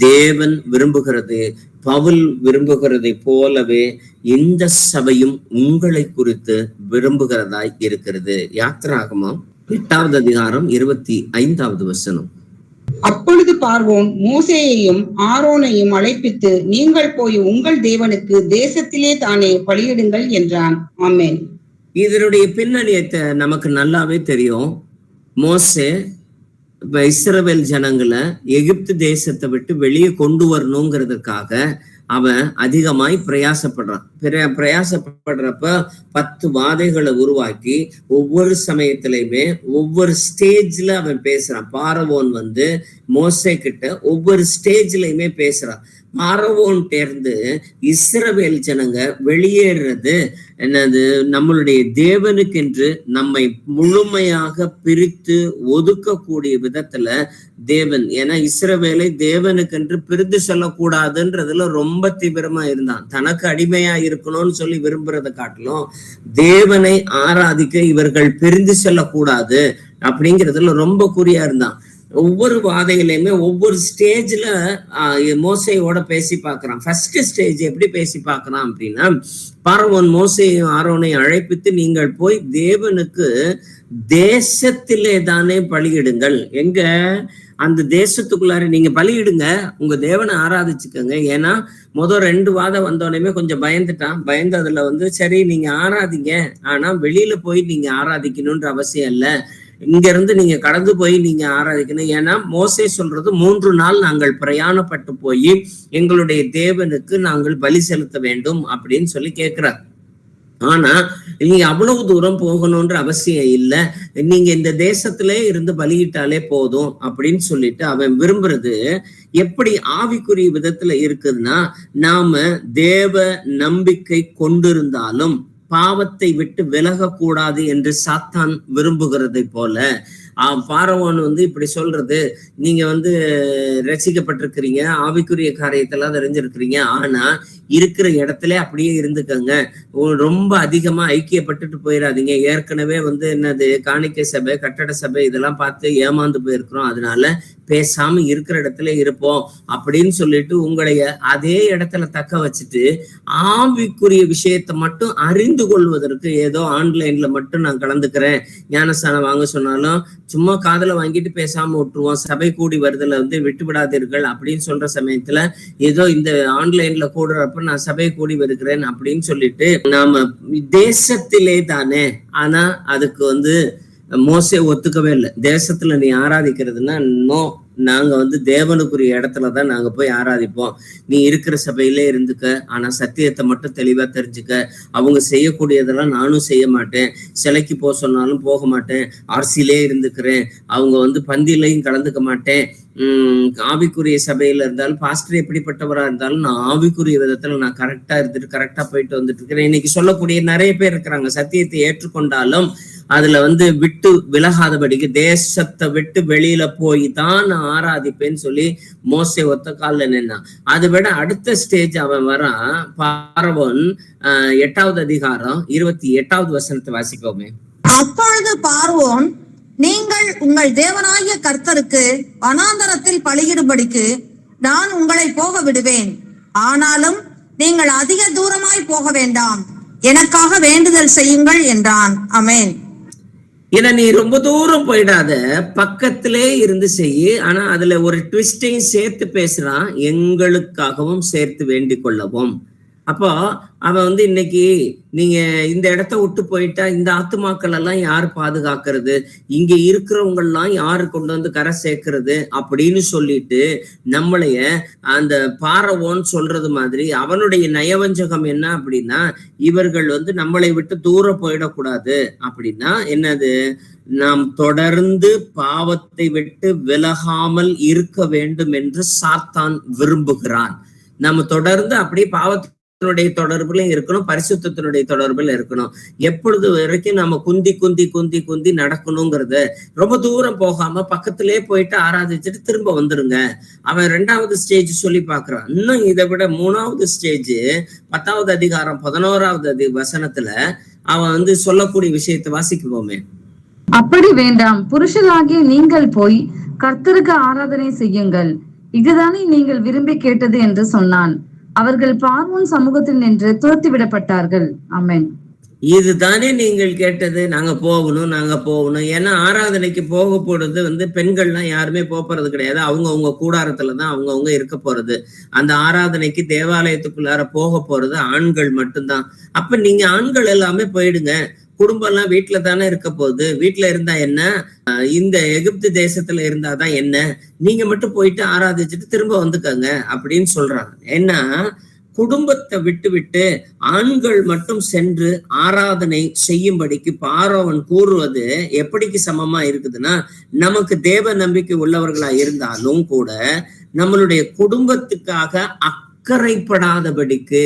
தேவன் விரும்புகிறது. பவுல் விரும்புகிறதை போலவே இந்த சபையும் உங்களை குறித்து விரும்புகிறதாய் இருக்கிறது. யாத்திராகமம் 8:25. அப்பொழுது பார்வோன் மோசேயையும் ஆரோனையும் அழைப்பித்து, நீங்கள் போய் உங்கள் தேவனுக்கு தேசத்திலே தானே பலியிடுங்கள் என்றான். ஆமென். இதனுடைய பின்னணியத்தை நமக்கு நல்லாவே தெரியும். மோசே இஸ்ரவேல் ஜனங்களை எகிப்து தேசத்தை விட்டு வெளியே கொண்டு வரணுங்கிறதுக்காக அவன் அதிகமாய் பிரயாசப்படுறப்ப 10 வாதைகளை உருவாக்கி ஒவ்வொரு சமயத்திலையுமே ஒவ்வொரு ஸ்டேஜ்ல அவன் பேசுறான். பார்வோன் மோசே கிட்ட ஒவ்வொரு ஸ்டேஜ்லயுமே பேசுறான். பார்வோன்ட்டேர்ந்து இஸ்ரவேல் ஜனங்க வெளியேறது என்னது, நம்மளுடைய தேவனுக்கென்று நம்மை முழுமையாக பிரித்து ஒதுக்கக்கூடிய விதத்துல தேவன், ஏன்னா இஸ்ரவேலை தேவனுக்கென்று பிரித்து சொல்லக்கூடாதுன்றதுல ரொம்ப தீவிரமா இருந்தான். தனக்கு அடிமையா இருக்கணும்னு சொல்லி விரும்புறதை காட்டிலும் தேவனை ஆராதிக்க இவர்கள் பிரிந்து செல்லக்கூடாது அப்படிங்கிறதுல ரொம்ப குறியா இருந்தான். ஒவ்வொரு வாதையிலையுமே ஒவ்வொரு ஸ்டேஜ்ல மோசையோட பேசி பார்க்கிறான். ஃபர்ஸ்ட் ஸ்டேஜ் எப்படி பேசி பார்க்கிறான் அப்படின்னா, பார்வோன் மோசையும் ஆரோனையும் அழைப்பித்து, நீங்கள் போய் தேவனுக்கு தேசத்திலே தானே பலியிடுங்கள். எங்க? அந்த தேசத்துக்குள்ளார நீங்க பலியிடுங்க, உங்க தேவனை ஆராதிச்சுக்கோங்க. ஏன்னா முதல் 2 வாதம் வந்தோடனே கொஞ்சம் பயந்துட்டான். பயந்ததுல சரி நீங்க ஆராதிங்க, ஆனா வெளியில போய் நீங்க ஆராதிக்கணும்ன்ற அவசியம் இல்லை, இங்க இருந்து நீங்க கடந்து போய் நீங்க ஆராதிக்கணும். ஏன்னா மோசே சொல்றது 3 நாள் நாங்கள் பிரயாணப்பட்டு போய் எங்களுடைய தேவனுக்கு நாங்கள் பலி செலுத்த வேண்டும் அப்படின்னு சொல்லி கேட்கிறார். ஆனா நீங்க அவ்வளவு தூரம் போகணும்ன்ற அவசியம் இல்லை, நீங்க இந்த தேசத்திலே இருந்து பலியிட்டாலே போதும் அப்படின்னு சொல்லிட்டு அவன் விரும்புறது எப்படி ஆவிக்குரிய விதத்துல இருக்குதுன்னா, நாம தேவ நம்பிக்கை கொண்டிருந்தாலும் பாவத்தை விட்டு விலகக்கூடாது என்று சாத்தான் விரும்புகிறதை போல பார்வோன் இப்படி சொல்றது, நீங்க ரசிக்கப்பட்டிருக்கிறீங்க, ஆவிக்குரிய காரியத்தெல்லாம் தெரிஞ்சிருக்கிறீங்க, ஆனா இருக்கிற இடத்துல அப்படியே இருந்துக்கங்க, ரொம்ப அதிகமா ஐக்கியப்பட்டுட்டு போயிடாதீங்க. ஏற்கனவே என்னது காணிக்கை சபை, கட்டட சபை இதெல்லாம் பார்த்து ஏமாந்து போயிருக்கிறோம், அதனால பேசாம இருக்கிற இடத்துல இருப்போம் அப்படின்னு சொல்லிட்டு உங்களைய அதே இடத்துல தக்க வச்சுட்டு ஆவிக்குரிய விஷயத்தை மட்டும் அறிந்து கொள்வதற்கு ஏதோ ஆன்லைன்ல மட்டும் நான் கலந்துக்கிறேன், ஞானஸ்தானம் வாங்க சொன்னாலும் சும்மா காதல வாங்கிட்டு பேசாம விட்டுருவோம், சபை கூடி வருதுல விட்டு விடாதீர்கள் அப்படின்னு சொல்ற சமயத்துல ஏதோ இந்த ஆன்லைன்ல கூடுறப்ப நான் சபை கூடி வருகிறேன் அப்படின்னு சொல்லிட்டு நாம தேசத்திலே தானே. ஆனா அதுக்கு மோசே ஒத்துக்கவே இல்லை. தேசத்துல நீ ஆராதிக்கிறதுனா நோ, நாங்க தேவனுக்குரிய இடத்துலதான் நாங்க போய் ஆராதிப்போம், நீ இருக்கிற சபையிலே இருந்துக்க, ஆனா சத்தியத்தை மட்டும் தெளிவா தெரிஞ்சுக்க, அவங்க செய்யக்கூடியதெல்லாம் நானும் செய்ய மாட்டேன், சிலைக்கு போக சொன்னாலும் போக மாட்டேன், ஆர்சிலே இருந்துக்கிறேன், அவங்க பந்திலையும் கலந்துக்க மாட்டேன், ஆவிக்குரிய சபையில இருந்தாலும் பாஸ்டர் எப்படிப்பட்டவரா இருந்தாலும் நான் ஆவிக்குரிய விதத்துல நான் கரெக்டா இருந்துட்டு கரெக்டா போயிட்டு வந்துட்டு இருக்கிறேன். இன்னைக்கு சொல்லக்கூடிய நிறைய பேர் இருக்கிறாங்க, சத்தியத்தை ஏற்றுக்கொண்டாலும் அதுல விட்டு விலகாதபடிக்கு தேசத்தை விட்டு வெளியில போய் தான் நான் ஆராதிப்பேன்னு சொல்லி மோசே ஒத்த கால்ல நின்னா. அதை விட அடுத்த ஸ்டேஜ் அவன் வரான். பார்வோன் 8வது அதிகாரம் 28வது வசனத்தை வாசிப்போமே. அப்பொழுது பார்வோன், நீங்கள் உங்கள் தேவனாகிய கர்த்தருக்கு வனாந்தரத்தில் பலியிடும்படிக்கு நான் உங்களை போக விடுவேன், ஆனாலும் நீங்கள் அதிக தூரமாய் போக வேண்டாம், எனக்காக வேண்டுதல் செய்யுங்கள் என்றான். ஆமென். ஏன்னா நீ ரொம்ப தூரம் போயிடாத, பக்கத்திலே இருந்து செய்யு. ஆனா அதுல ஒரு ட்விஸ்டையும் சேர்த்து பேசுறான், எங்களுக்காகவும் சேர்த்து வேண்டிக் கொள்ளவும். அப்போ அவன் இன்னைக்கு நீங்க இந்த இடத்த விட்டு போயிட்டா இந்த ஆத்துமாக்கள் எல்லாம் யாரு பாதுகாக்கிறது, இங்க இருக்கிறவங்க எல்லாம் யாரு கொண்டு கரை சேர்க்கிறது அப்படின்னு சொல்லிட்டு நம்மளைய அந்த பார்வோன் சொல்றது மாதிரி அவனுடைய நயவஞ்சகம் என்ன அப்படின்னா, இவர்கள் நம்மளை விட்டு தூரம் போயிடக்கூடாது அப்படின்னா என்னது, நாம் தொடர்ந்து பாவத்தை விட்டு விலகாமல் இருக்க வேண்டும் என்று சாத்தான் விரும்புகிறான். நம்ம தொடர்ந்து அப்படியே பாவத்தினுடைய தொடர்புல இருக்கணும், பரிசுத்தத்தினுடைய தொடர்புல இருக்கணும். எப்பொழுது வரைக்கும் நம்ம குந்தி குந்தி குந்தி குந்தி நடக்கணுங்கிறத, ரொம்ப தூரம் போகாம பக்கத்திலே போயிட்டு ஆராதிச்சுட்டு திரும்ப வந்துருங்க. அவன் 2வது ஸ்டேஜ் சொல்லி பாக்குறான். இன்னும் இதை விட 3வது ஸ்டேஜ் 10வது அதிகாரம் 11வது வசனத்துல அவன் சொல்லக்கூடிய விஷயத்தை வாசிக்குவோமே. அப்படி வேண்டாம், புருஷராகிய நீங்கள் போய் கர்த்தருக்கு ஆராதனை செய்யுங்கள், இதுதானே நீங்கள் விரும்பி கேட்டது என்று சொன்னான். அவர்கள் பார்வோன் சமூகத்தில் நின்று துரத்தி விடப்பட்டார்கள். ஆமென். இதுதானே நீங்கள் கேட்டது, நாங்க போகணும். ஏன்னா ஆராதனைக்கு போக போறது பெண்கள்லாம் யாருமே போறது கிடையாது, அவங்க கூடாரத்துலதான் அவங்க இருக்க போறது. அந்த ஆராதனைக்கு தேவாலயத்துக்குள்ளார போக போறது ஆண்கள் மட்டும்தான். அப்ப நீங்க ஆண்கள் எல்லாமே போயிடுங்க, குடும்பம் எல்லாம் வீட்டுல தானே இருக்க போகுது, வீட்டுல இருந்தா என்ன, இந்த எகிப்து தேசத்துல இருந்தாதான் என்ன, நீங்க மட்டும் போயிட்டு ஆராதிச்சுட்டு திரும்ப வந்துக்கங்க அப்படின்னு சொல்றாங்க. ஏன்னா குடும்பத்தை விட்டு ஆண்கள் மட்டும் சென்று ஆராதனை செய்யும்படிக்கு பார்வோன் கூறுவது எப்படிக்கு சமமா இருக்குதுன்னா, நமக்கு தேவ நம்பிக்கை உள்ளவர்களா இருந்தாலும் கூட நம்மளுடைய குடும்பத்துக்காக அக்கறைப்படாதபடிக்கு.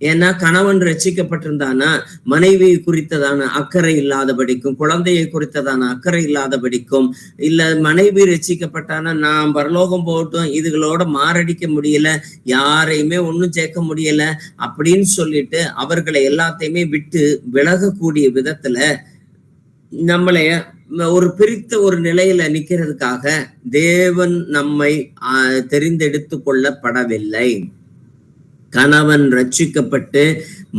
ஏன்னா கணவன் ரட்சிக்கப்பட்டிருந்தானா மனைவி குறித்ததான அக்கறை இல்லாதபடிக்கும், குழந்தையை குறித்ததான அக்கறை இல்லாதபடிக்கும், இல்ல மனைவி ரட்சிக்கப்பட்டானா நான் பரலோகம் போகட்டும், இதுகளோட மாரடிக்க முடியல, யாரையுமே ஒண்ணும் சேர்க்க முடியல அப்படின்னு சொல்லிட்டு அவர்களை எல்லாத்தையுமே விட்டு விலகக்கூடிய விதத்துல நம்மளை ஒரு பிரித்த ஒரு நிலையில நிக்கிறதுக்காக தேவன் நம்மை தெரிந்தெடுத்து கொள்ளப்படவில்லை. கணவன் ரட்சிக்கப்பட்டு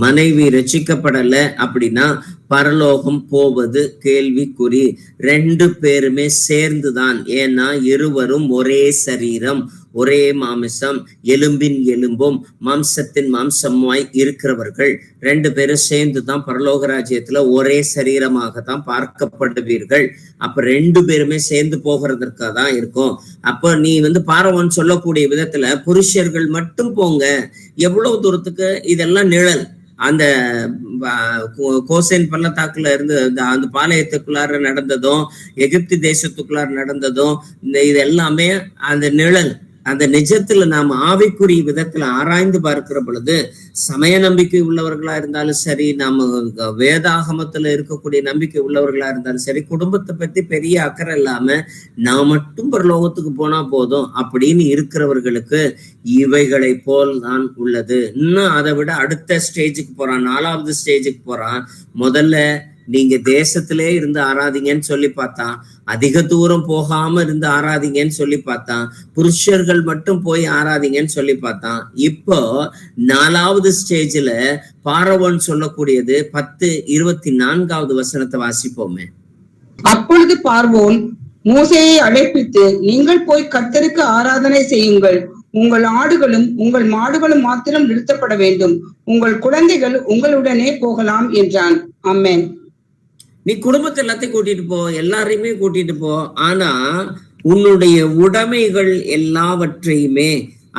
மனைவி ரட்சிக்கப்படல அப்படின்னா பரலோகம் போவது கேள்விக்குறி. 2 பேருமே சேர்ந்துதான். ஏன்னா இருவரும் ஒரே சரீரம், ஒரே மாமிசம், எலும்பின் எலும்பும் மாம்சத்தின் மாம்சமாய் இருக்கிறவர்கள் 2 பேரும் சேர்ந்துதான் பரலோக ராஜ்யத்துல ஒரே சரீரமாகத்தான் பார்க்கப்படுவீர்கள். அப்ப 2 பேருமே சேர்ந்து போகிறதற்காக தான் இருக்கும். அப்ப நீ பாரவன் சொல்லக்கூடிய விதத்துல புருஷர்கள் மட்டும் போங்க. எவ்வளவு தூரத்துக்கு? இதெல்லாம் நிழல். அந்த கோசேன் பள்ளத்தாக்குல இருந்து அந்த பாளையத்துக்குள்ளார நடந்ததும், எகிப்து தேசத்துக்குள்ளார நடந்ததும், இது எல்லாமே அந்த நிழல். அந்த நிஜத்துல நாம ஆவிக்குரிய விதத்துல ஆராய்ந்து பார்க்கிற பொழுது சமய நம்பிக்கை உள்ளவர்களா இருந்தாலும் சரி, நாம வேதாகமத்துல இருக்கக்கூடிய நம்பிக்கை உள்ளவர்களா இருந்தாலும் சரி, குடும்பத்தை பத்தி பெரிய அக்கறை இல்லாம நான் மட்டும் பரலோகத்துக்கு போனா போதும் அப்படின்னு இருக்கிறவர்களுக்கு இவைகளை போல் தான் உள்ளது. இன்னும் அதை விட அடுத்த ஸ்டேஜுக்கு போறான், 4வது ஸ்டேஜுக்கு போறான். முதல்ல நீங்க தேசத்திலே இருந்து ஆராதிங்கன்னு சொல்லி பார்த்தான். அதிக தூரம் போகாம இருந்து ஆராதிங்கன்னு சொல்லி பார்த்தான். புருஷர்கள் மட்டும் போய் ஆராதிங்கன்னு சொல்லி பார்த்தான். இப்போ 4வது ஸ்டேஜ்ல பாரவோன் சொல்லக்கூடியது 10:24வது வசனத்தை வாசிப்போமே. அப்பொழுது பார்வோன் மோசேயை அழைப்பித்து, நீங்கள் போய் கர்த்தருக்கு ஆராதனை செய்யுங்கள், உங்கள் ஆடுகளும் உங்கள் மாடுகளும் மாத்திரம் நிறுத்தப்பட வேண்டும், உங்கள் குழந்தைகள் உங்களுடனே போகலாம் என்றான். ஆமென். நீ குடும்பத்தை எல்லாத்தையும் கூட்டிட்டு போ, எல்லாரையுமே கூட்டிட்டு போ. ஆனா உன்னுடைய உடைமைகள் எல்லாவற்றையுமே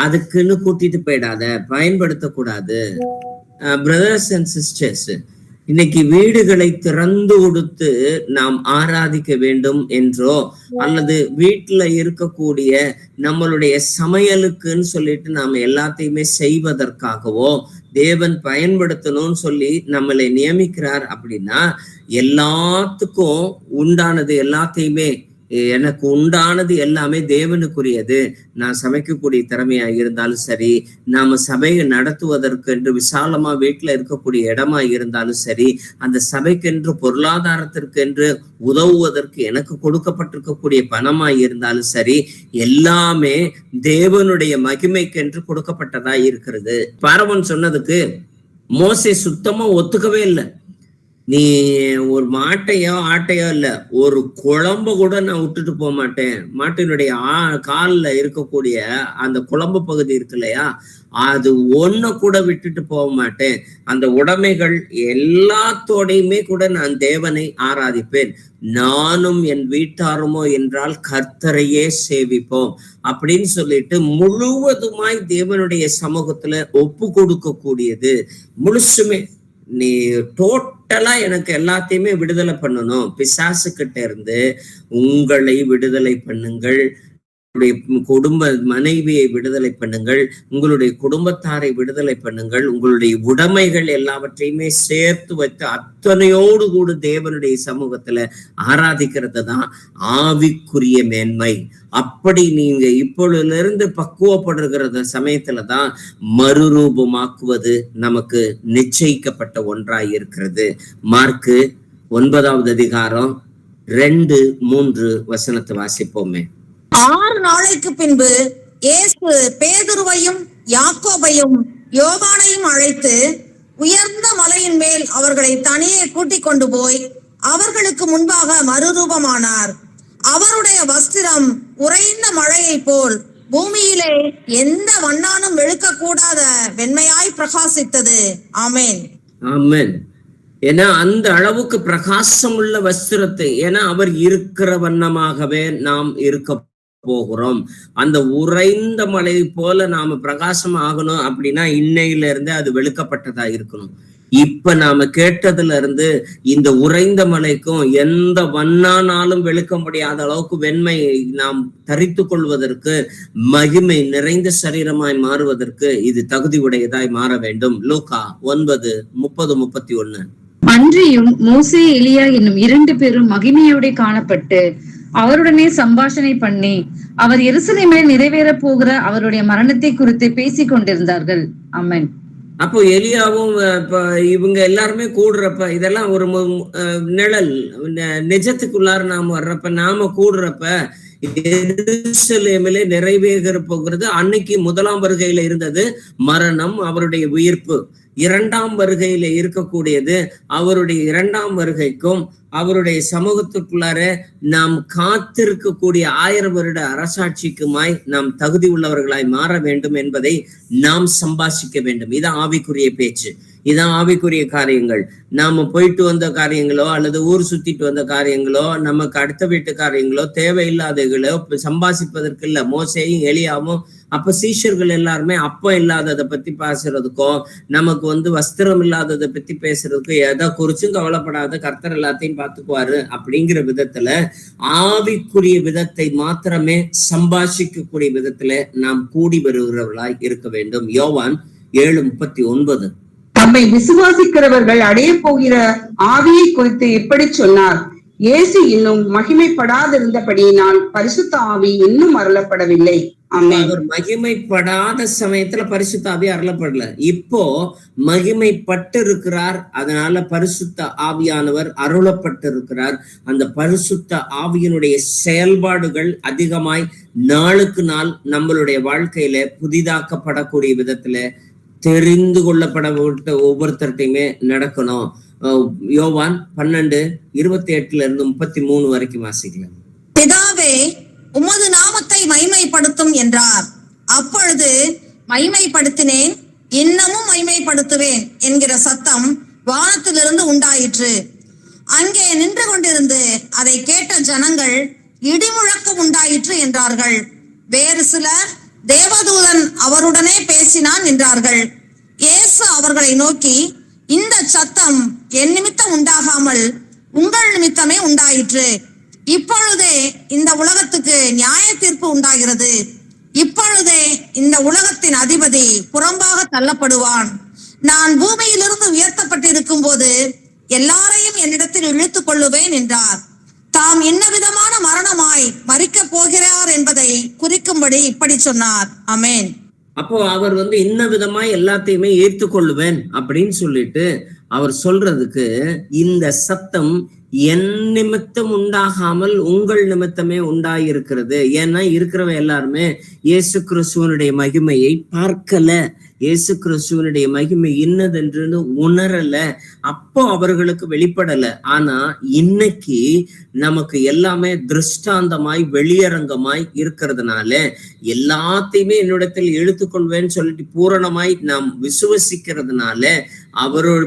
அதுக்குன்னு கூட்டிட்டு போயிடாத, பயன்படுத்தக்கூடாது. பிரதர்ஸ் அண்ட் சிஸ்டர்ஸ், இன்னைக்கு வீடுகளை திறந்து கொடுத்து நாம் ஆராதிக்க வேண்டும் என்றோ, அல்லது வீட்டுல இருக்கக்கூடிய நம்மளுடைய சமையலுக்குன்னு சொல்லிட்டு நாம எல்லாத்தையுமே செய்வதற்காகவோ தேவன் பயன்படுத்தணும்னு சொல்லி நம்மளை நியமிக்கிறார் அப்படின்னா, எல்லாத்துக்கும் உண்டானது எல்லாத்தையுமே, எனக்கு உண்டானது எல்லாமே தேவனுக்குரியது. நான் சமைக்கக்கூடிய திறமையா இருந்தாலும் சரி, நாம சபையை நடத்துவதற்கு என்று விசாலமா வீட்டுல இருக்கக்கூடிய இடமா இருந்தாலும் சரி, அந்த சபைக்கென்று பொருளாதாரத்திற்கு என்று உதவுவதற்கு எனக்கு கொடுக்கப்பட்டிருக்கக்கூடிய பணமா இருந்தாலும் சரி, எல்லாமே தேவனுடைய மகிமைக்கென்று கொடுக்கப்பட்டதா இருக்கிறது. பார்வோன் சொன்னதுக்கு மோசே சுத்தமா ஒத்துக்கவே இல்லை. நீ ஒரு மாட்டையோ ஆட்டையோ இல்ல, ஒரு குழம்ப கூட நான் விட்டுட்டு போக மாட்டேன். மாட்டினுடைய கால்ல இருக்கக்கூடிய அந்த குழம்பு பகுதி இருக்கு இல்லையா, அது ஒன்ன கூட விட்டுட்டு போக மாட்டேன். அந்த உடைமைகள் எல்லாத்தோடையுமே கூட நான் தேவனை ஆராதிப்பேன். நானும் என் வீட்டாருமோ என்றால் கர்த்தரையே சேவிப்போம் அப்படின்னு சொல்லிட்டு முழுவதுமாய் தேவனுடைய சமூகத்துல ஒப்பு கொடுக்க கூடியது. முழுசுமே நீ டோட்டலா எனக்கு எல்லாத்தையுமே விடுதலை பண்ணணும். பிசாசு கிட்ட இருந்து உங்களை விடுதலை பண்ணுங்கள், குடும்ப மனைவியை விடுதலை பண்ணுங்கள், உங்களுடைய குடும்பத்தாரை விடுதலை பண்ணுங்கள், உங்களுடைய உடைமைகள் எல்லாவற்றையுமே சேர்த்து வைத்து அத்தனையோடு கூட தேவனுடைய சமூகத்துல ஆராதிக்கிறது தான் ஆவிக்குரிய மேன்மை. அப்படி நீங்க இப்பொழுதிலிருந்து பக்குவப்படுகிற சமயத்துலதான் மறுரூபமாக்குவது நமக்கு நிச்சயிக்கப்பட்ட ஒன்றாய் இருக்கிறது. மார்க்கு 9வது அதிகாரம் 2-3 வசனத்தை வாசிப்போமே. 6 நாளைக்கு பின்பு இயேசு பேதுருவையும் யாக்கோபையும் யோவானையும் அழைத்து உயர்ந்த மலையின் மேல் அவர்களை தனியே கூட்டிக் கொண்டு போய் அவர்களுக்கு முன்பாக மறுரூபமானார். அவருடைய வஸ்திரம் உறைந்த மழையை போல் பூமியிலே எந்த வண்ணானும் வெளுக்கக்கூடாத வெண்மையாய் பிரகாசித்தது. ஆமென். ஆமென். ஏன்னா அந்த அளவுக்கு பிரகாசம் உள்ள வஸ்திரத்தை, ஏன்னா அவர் இருக்கிற வண்ணமாகவே நாம் இருக்க போகிறோம். அந்த உறைந்த மலை போல நாம பிரகாசம் ஆகணும் அப்படின்னா இன்னையில இருந்தே அது வெளுக்கப்பட்டதா இருக்கணும். இப்ப நாம கேட்டதுல இருந்து இந்த உறைந்த மலைக்கும் எந்த வண்ணானாலும் வெளுக்க முடியாத அளவுக்கு வெண்மையை நாம் தரித்து கொள்வதற்கு, மகிமை நிறைந்த சரீரமாய் மாறுவதற்கு இது தகுதி உடையதாய் மாற வேண்டும். லூக்கா 9:30-31. அன்றியும் மோசே எலியா என்னும் 2 பேரும் மகிமையோட காணப்பட்டு அவருடனே சம்பாஷணை பண்ணி அவர் எருசலேமில் நிறைவேற போகிற அவருடைய மரணத்தை குறித்து பேசிக் கொண்டிருந்தார்கள். ஆமென். அப்போ எலியாவும் இவங்க எல்லாருமே கூடுறப்ப, இதெல்லாம் ஒரு நிழல், நிஜத்துக்குள்ளார நாம வர்றப்ப, நாம கூடுறப்ப எருசலேமிலே நிறைவேற போகிறது. அன்னைக்கு 1ஆம் வருகையில இருந்தது மரணம், அவருடைய உயிர்ப்பு. 2ஆம் வருகையில இருக்கக்கூடியது அவருடைய 2ஆம் வருகைக்கும் அவருடைய சமூகத்துக்குள்ளார நாம் காத்திருக்கக்கூடிய 1000 வருட அரசாட்சிக்குமாய் நாம் தகுதி உள்ளவர்களாய் மாற வேண்டும் என்பதை நாம் சம்பாஷிக்க வேண்டும். இதான் ஆவிக்குரிய பேச்சு, இதான் ஆவிக்குரிய காரியங்கள். நாம போயிட்டு வந்த காரியங்களோ அல்லது ஊர் சுத்திட்டு வந்த காரியங்களோ நமக்கு அடுத்த வீட்டு காரியங்களோ தேவையில்லாதகளோ சம்பாஷிப்பதற்கு இல்ல. மோசேயும் எலியாவும் அப்ப சீஷர்கள் எல்லாருமே அப்ப இல்லாததை பத்தி பேசுறதுக்கும், நமக்கு வஸ்திரம் இல்லாததை பத்தி பேசுறதுக்கும், எதை குறிச்சும் கவலைப்படாத, கர்த்தர் எல்லாத்தையும் பார்த்துக்குவாரு அப்படிங்கிற விதத்துல, ஆவிக்குரிய விதத்தை மாத்திரமே சம்பாஷிக்கக்கூடிய விதத்துல நாம் கூடி வருகிறவர்களாய் இருக்க வேண்டும். யோவான் 7:39. நம்மை விசுவாசிக்கிறவர்கள் அடைய போகிற ஆவியை குறித்து எப்படி சொன்னார்? இயேசு இன்னும் மகிமைப்படாதிருந்தபடியினால் பரிசுத்த ஆவி இன்னும் அருளப்படவில்லை. அவர் மகிமைப்படாத சமயத்துல பரிசுத்த ஆவி அருளப்படல. இப்போ மகிமைப்பட்டு இருக்கிறார், அதனால பரிசுத்த ஆவியானவர் அருளப்பட்டு இருக்கிறார். அந்த பரிசுத்த ஆவியினுடைய செயல்பாடுகள் அதிகமாய் நாளுக்கு நாள் நம்மளுடைய வாழ்க்கையில புதிதாக்கப்படக்கூடிய விதத்துல தெரிந்து கொள்ளப்பட ஒவ்வொருத்தர்ட்டையுமே நடக்கணும். யோவான் 12:28-33 வரைக்கும் வாசிக்கலாம். பிதாவே, உமது நாமத்தை மகிமைப்படுத்தும் என்றார். அப்பொழுது மகிமைப்படுத்தினேன், இன்னமும் மகிமைப்படுத்துவேன் என்கிற சத்தம் வானத்திலிருந்து உண்டாயிற்று. அங்கே நின்று கொண்டிருந்து அதை கேட்ட ஜனங்கள் இடிமுழக்கம் உண்டாயிற்று என்றார்கள். வேறு சிலர் தேவதூதன் அவருடனே பேசினான் என்றார்கள். இயேசு அவர்களை நோக்கி, இந்த சத்தம் என் நிமித்தம் உண்டாகாமல் உங்கள் நிமித்தமே உண்டாயிற்று. இப்பொழுதே இந்த உலகத்துக்கு நியாய தீர்ப்பு உண்டாகிறது. இப்பொழுதே இந்த உலகத்தின் அதிபதி புறம்பாக தள்ளப்படுவான். நான் பூமியிலிருந்து உயர்த்தப்பட்டிருக்கும் போது எல்லாரையும் என்னிடத்தில் இழுத்துக் கொள்ளுவேன் என்றார். தாம் என்ன விதமான மரணமாய் மரிக்க போகிறார் என்பதை குறிக்கும்படி இப்படி சொன்னார். ஆமென். அப்போ அவர் இன்ன விதமாய் எல்லாத்தையுமே ஈர்த்து கொள்ளுவேன் அப்படின்னு சொல்லிட்டு அவர் சொல்றதுக்கு, இந்த சத்தம் என் நிமித்தம் உண்டாகாமல் உங்கள் நிமித்தமே உண்டாயிருக்கிறது. ஏன்னா இருக்கிறவ எல்லாருமே இயேசு கிறிஸ்துவனுடைய மகிமையை பார்க்கல, இயேசு கிறிஸ்துவனுடைய மகிமை இன்னதென்று உணரல, அப்போ அவர்களுக்கு வெளிப்படல. ஆனா இன்னைக்கு நமக்கு எல்லாமே திருஷ்டாந்தமாய் வெளியரங்கமாய் இருக்கிறதுனால எல்லாத்தையுமே என்னிடத்தில் இழுத்துக்கொள்வேன்னு சொல்லிட்டு பூரணமாய் நாம் விசுவசிக்கிறதுனால அவரோட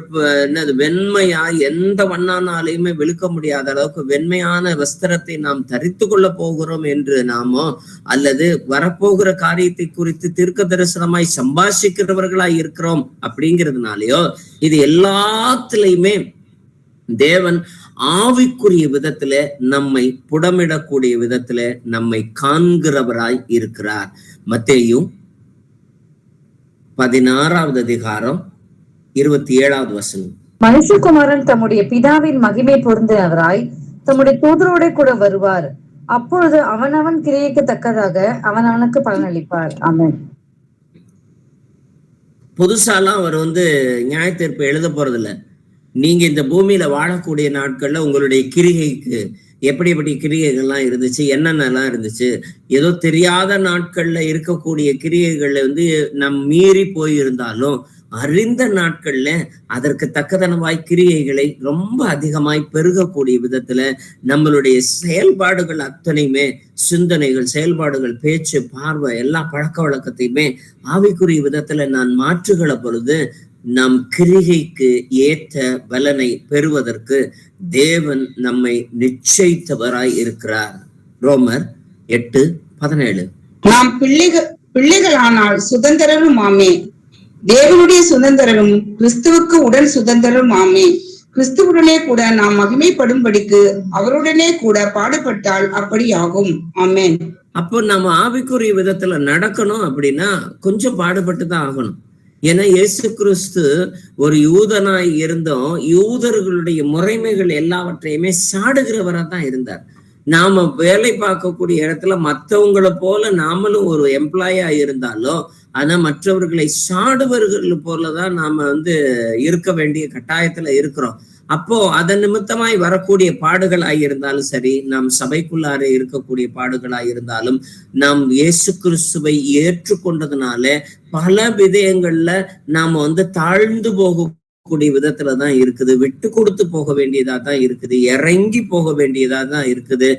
வெண்மையா எந்த வண்ணானாலையுமே வெளுக்க முடியாத அளவுக்கு வெண்மையான வஸ்திரத்தை நாம் தரித்து கொள்ள போகிறோம் என்று நாமோ அல்லது வரப்போகிற காரியத்தை குறித்து தீர்க்க தரிசனமாய் சம்பாஷிக்கிறவர்களாய் இருக்கிறோம் அப்படிங்கிறதுனாலயோ, இது எல்லாத்திலையுமே தேவன் ஆவிக்குரிய விதத்துல நம்மை புடமிடக்கூடிய விதத்துல நம்மை காண்கிறவராய் இருக்கிறார். மத்தேயு 16:27. மனுஷகுமாரன் தம்முடைய பிதாவின் மகிமை பொருந்தினவராய் தம்முடைய தூதரோட கூட வருவார். அப்பொழுது அவனவன் கிரியைக்கு தக்கதாக அவனவனுக்கு பலனளிப்பார். ஆமென். புதுசாலாம் அவர் நியாய தீர்ப்பு எழுத போறதில்ல. நீங்க இந்த பூமியில வாழக்கூடிய நாட்கள்ல உங்களுடைய கிரிகைக்கு எப்படி கிரியைகள்லாம் இருந்துச்சு, என்னென்னலாம் இருந்துச்சு, ஏதோ தெரியாத நாட்கள்ல இருக்கக்கூடிய கிரியைகள்ல நம் மீறி போயிருந்தாலும் அறிந்த நாட்கள்ல அதற்கு தக்கதனவாய் கிரியைகளை ரொம்ப அதிகமாய் பெருகக்கூடிய விதத்துல நம்மளுடைய செயல்பாடுகள் அத்தனையுமே, சிந்தனைகள், செயல்பாடுகள், பேச்சு, பார்வை, எல்லா பழக்க வழக்கத்தையுமே ஆவிக்குரிய விதத்துல நான் மாற்றுகிற பொழுது நம் கிரிகைக்கு ஏற்ற பலனை பெறுவதற்கு தேவன் நம்மை நிச்சயித்தவராய் இருக்கிறார். ரோமர் 8:17. நாம் பிள்ளைகளானால் சுதந்திரருமாமே, தேவனுடைய சுதந்திரரும் கிறிஸ்துவுக்கு உடன் சுதந்திரம் ஆமே. கிறிஸ்துவுடனே கூட நாம் மகிமைப்படும்படிக்கு அவருடனே கூட பாடுபட்டால் அப்படி ஆகும். ஆமென். அப்போ நம்ம ஆவிக்குரிய விதத்துல நடக்கணும் அப்படின்னா கொஞ்சம் பாடுபட்டு தான் ஆகணும். ஏன்னா இயேசு கிறிஸ்து ஒரு யூதனாய் இருந்தும் யூதர்களுடைய முறைமைகள் எல்லாவற்றையுமே சாடுகிறவரா தான் இருந்தார். நாம வேலை பார்க்கக்கூடிய இடத்துல மற்றவங்களை போல நாமளும் ஒரு எம்ப்ளாயா இருந்தாலும் ஆனா மற்றவர்களை சாடுவர்கள் போலதான் நாம இருக்க வேண்டிய கட்டாயத்துல இருக்கிறோம். அப்போ அதன் நிமித்தமாய் வரக்கூடிய பாடுகளாய் இருந்தாலும் சரி, நாம் சபைக்குள்ளாரே இருக்கக்கூடிய பாடுகளாய் இருந்தாலும், நாம் இயேசு கிறிஸ்துவை ஏற்றுக்கொண்டதுனால பல விதயங்கள்ல நாம தாழ்ந்து போகக்கூடிய விதத்துலதான் இருக்குது, விட்டு கொடுத்து போக வேண்டியதா தான் இருக்குது, இறங்கி போக வேண்டியதா தான் இருக்குது,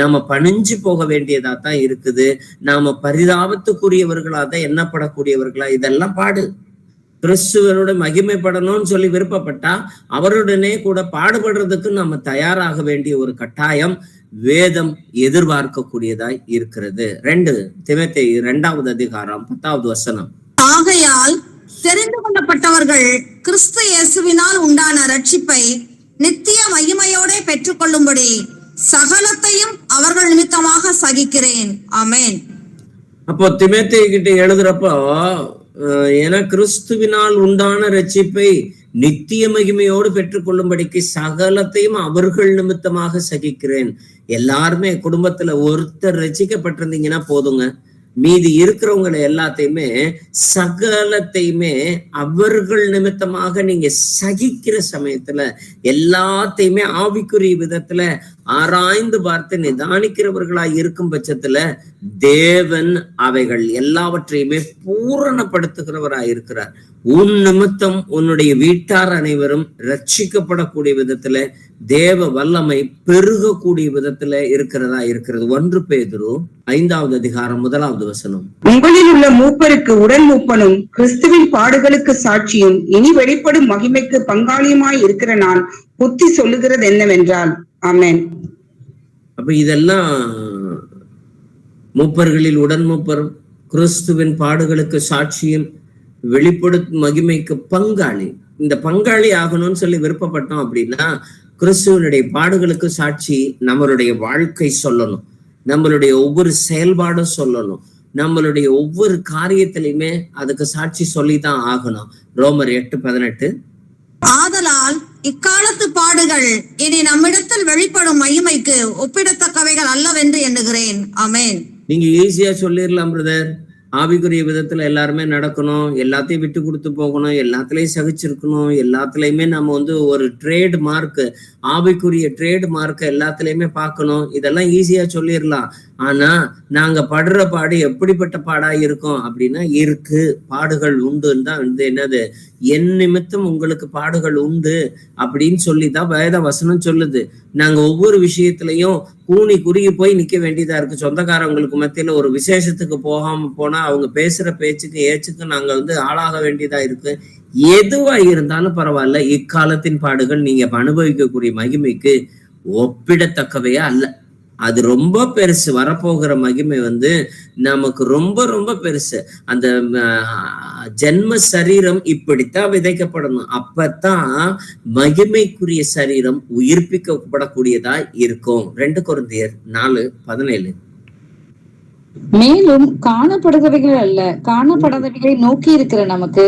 நாம பணிஞ்சு போக வேண்டியதா தான் இருக்குது, நாம பரிதாபத்துக்குரியவர்களா தான் எண்ணப்படக்கூடியவர்களா, இதெல்லாம் பாடு. கிறிஸ்துவரோட மகிமைப்படணும்னு சொல்லி விருப்பப்பட்டா அவருடனே கூட பாடுபடுறதுக்கு நம்ம தயாராக வேண்டிய ஒரு கட்டாயம் வேதம் எதிர்பார்க்கக்கூடியதாய் இருக்கிறது. 2 தீமோத்தேயு 2வது அதிகாரம் 10வது வசனம். ஆகையால் தெரிந்து கொள்ளப்பட்டவர்கள் கிறிஸ்து இயேசுவினால் உண்டான ரட்சிப்பை நித்திய மகிமையோட பெற்றுக்கொள்ளும்படி சகலத்தையும் அவர்கள் நிமித்தமாக சகிக்கிறேன். ஆமென். அப்போ தீமோத்தேயு கிட்ட எழுதுறப்போ என கிறிஸ்துவினால் உண்டான ரட்சிப்பை நித்திய மகிமையோடு பெற்றுக்கொள்ளும்படிக்கு சகலத்தையும் அவர்கள் நிமித்தமாக சகிக்கிறேன். எல்லாருமே குடும்பத்துல ஒருத்தர் ரட்சிக்கப்பட்டிருந்தீங்கன்னா போதுங்க, மீதி இருக்கிறவங்களை எல்லாத்தையுமே சகலத்தையுமே அவர்கள் நிமித்தமாக நீங்க சகிக்கிற சமயத்துல எல்லாத்தையுமே ஆவிக்குரிய விதத்துல ஆராய்ந்து பார்த்து நிதானிக்கிறவர்களாய் இருக்கும் பட்சத்துல தேவன் அவைகள் எல்லாவற்றையுமே பூரணப்படுத்துகிறவராய் இருக்கிறார். உன் நிமித்தம் உன்னுடைய வீட்டார் அனைவரும் ரட்சிக்கப்படக்கூடிய விதத்துல தேவ வல்லமை பெருகக்கூடிய விதத்துல இருக்கிறதா இருக்கிறது. 1 பேதுரு 5வது அதிகாரம் 1வது வசனம். உங்களில் உள்ள மூப்பருக்கு உடன் மூப்பனும் கிறிஸ்துவின் பாடுகளுக்கு சாட்சியும் இனி வெளிப்படும் மகிமைக்கு பங்காளியுமாய் இருக்கிற நான் புத்தி சொல்லுகிறது என்னவென்றால். ஆமென். அப்ப இதெல்லாம் மூப்பர்களில் உடன் மூப்பரும் கிறிஸ்துவின் பாடுகளுக்கு சாட்சியும் வெளிப்படும் மகிமைக்கு பங்காளி. இந்த பங்காளி ஆகணும்னு சொல்லி விருப்பப்பட்டோம் அப்படின்னா கிறிஸ்துவனுடைய பாடுகளுக்கு சாட்சி நம்மளுடைய வாழ்க்கை சொல்லணும், நம்மளுடைய ஒவ்வொரு செயல்பாடும் சொல்லணும், நம்மளுடைய ஒவ்வொரு காரியத்திலையுமே அதுக்கு சாட்சி சொல்லிதான் ஆகணும். ரோமர் 8:18. ஆதலால் இக்காலத்து பாடுகள் இனி நம்மிடத்தில் வெளிப்படும் மகிமைக்கு ஒப்பிடத்தக்கவைகள் அல்லவென்று எண்ணுகிறேன். ஆமென். நீங்க ஈஸியா சொல்லிடலாம் பிரதர், ஆவிக்குரிய விதத்துல எல்லாருமே நடக்கணும், எல்லாத்தையும் விட்டு கொடுத்து போகணும், எல்லாத்துலயும் சகிச்சிருக்கணும், எல்லாத்துலயுமே நம்ம ஒரு ட்ரேட் மார்க், ஆவிக்குரிய ட்ரேட் மார்க் எல்லாத்துலயுமே பார்க்கணும், இதெல்லாம் ஈஸியா சொல்லிடலாம். ஆனா நாங்க படுற பாடு எப்படிப்பட்ட பாடா இருக்கும் அப்படின்னா, இருக்கு பாடுகள் உண்டுன்னு தான் என்னது, என் நிமித்தம் உங்களுக்கு பாடுகள் உண்டு அப்படின்னு சொல்லிதான் வேத வசனம் சொல்லுது. நாங்க ஒவ்வொரு விஷயத்திலையும் கூனி குறுகி போய் நிக்க வேண்டியதா இருக்கு. சொந்தக்காரங்களுக்கு மத்தியில ஒரு விசேஷத்துக்கு போகாம போனா அவங்க பேசுற பேச்சுக்கு ஏச்சுக்கு நாங்க ஆளாக வேண்டியதா இருக்கு. எதுவா இருந்தாலும் பரவாயில்ல, இக்காலத்தின் பாடுகள் நீங்க அனுபவிக்கக்கூடிய மகிமைக்கு ஒப்பிடத்தக்கவையா அல்ல. அது ரொம்ப பெருசு. வரப்போகிற மகிமை நமக்கு ரொம்ப ரொம்ப பெருசு. அந்த ஜென்ம சரீரம் இப்படித்தான் விதைக்கப்படணும், அப்பத்தான் மகிமைக்குரிய சரீரம் உயிர்ப்பிக்கப்படக்கூடியதா இருக்கும். 2 கொரிந்தியர் 4:17. மேலும் காணப்படுகிறவைகள் அல்ல, காணப்படாதவைகளை நோக்கி இருக்கிற நமக்கு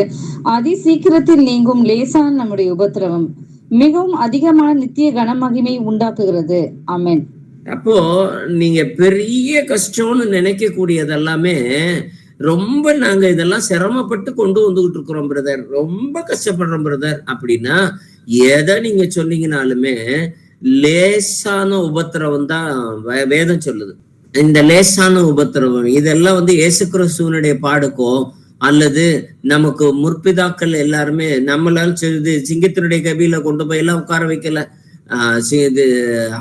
அதி சீக்கிரத்தில் நீங்கும் லேசான நம்முடைய உபத்திரவம் மிகவும் அதிகமான நித்திய கனமகிமை உண்டாக்குகிறது. ஆமென். அப்போ நீங்க பெரிய கஷ்டம்னு நினைக்க கூடியது எல்லாமே ரொம்ப நாங்க இதெல்லாம் சிரமப்பட்டு கொண்டு வந்துகிட்டு இருக்கிறோம் பிரதர், ரொம்ப கஷ்டப்படுறோம் பிரதர் அப்படின்னா எதை நீங்க சொன்னீங்கனாலுமே லேசான உபத்திரவம் தான் வேதம் சொல்லுது. இந்த லேசான உபத்திரவம் இதெல்லாம் இயேசு கிறிஸ்துவனுடைய பாடுக்கோ அல்லது நமக்கு முற்பிதாக்கள் எல்லாருமே நம்மளால சிங்கத்தினுடைய கபியில கொண்டு போய் எல்லாம் உட்கார வைக்கல, இது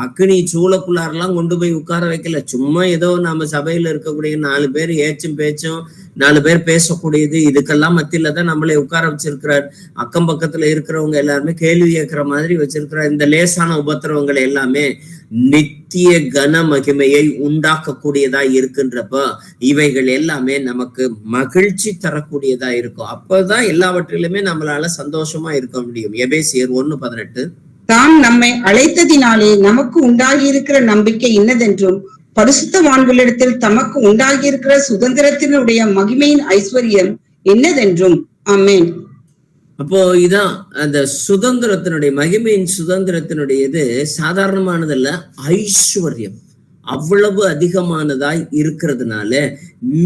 அக்னி சூளக்குள்ளாரெல்லாம் கொண்டு போய் உட்கார வைக்கல. சும்மா ஏதோ நம்ம சபையில இருக்கக்கூடிய 4 பேர் ஏச்சும் பேச்சும் 4 பேர் பேசக்கூடியது, இதுக்கெல்லாம் மத்தியில தான் நம்மளை உட்கார வச்சிருக்கிறார். அக்கம் பக்கத்துல இருக்கிறவங்க எல்லாருமே கேள்வி கேட்கிற மாதிரி வச்சிருக்கிறார். இந்த லேசான உபத்திரவங்கள் எல்லாமே நித்திய கன மகிமையை உண்டாக்கக்கூடியதா இருக்கின்றப்ப இவைகள் எல்லாமே நமக்கு மகிழ்ச்சி தரக்கூடியதா இருக்கும். அப்பதான் எல்லாவற்றிலுமே நம்மளால சந்தோஷமா இருக்க முடியும். எபேசியர் 1:18. தாம் நம்மை அழைத்ததினாலே நமக்கு உண்டாகியிருக்கிற நம்பிக்கை இன்னதென்றும் பரிசுத்தவான்களிடத்தில் தமக்கு உண்டாகியிருக்கிற சுதந்திரத்தினுடைய மகிமையின் ஐஸ்வர்யம் என்னதென்றும். ஆமென். அப்போ இதான் அந்த சுதந்திரத்தினுடைய மகிமையின் சுதந்திரத்தினுடைய இது சாதாரணமானதல்ல, ஐஸ்வர்யம் அவ்வளவு அதிகமானதாய் இருக்கிறதுனால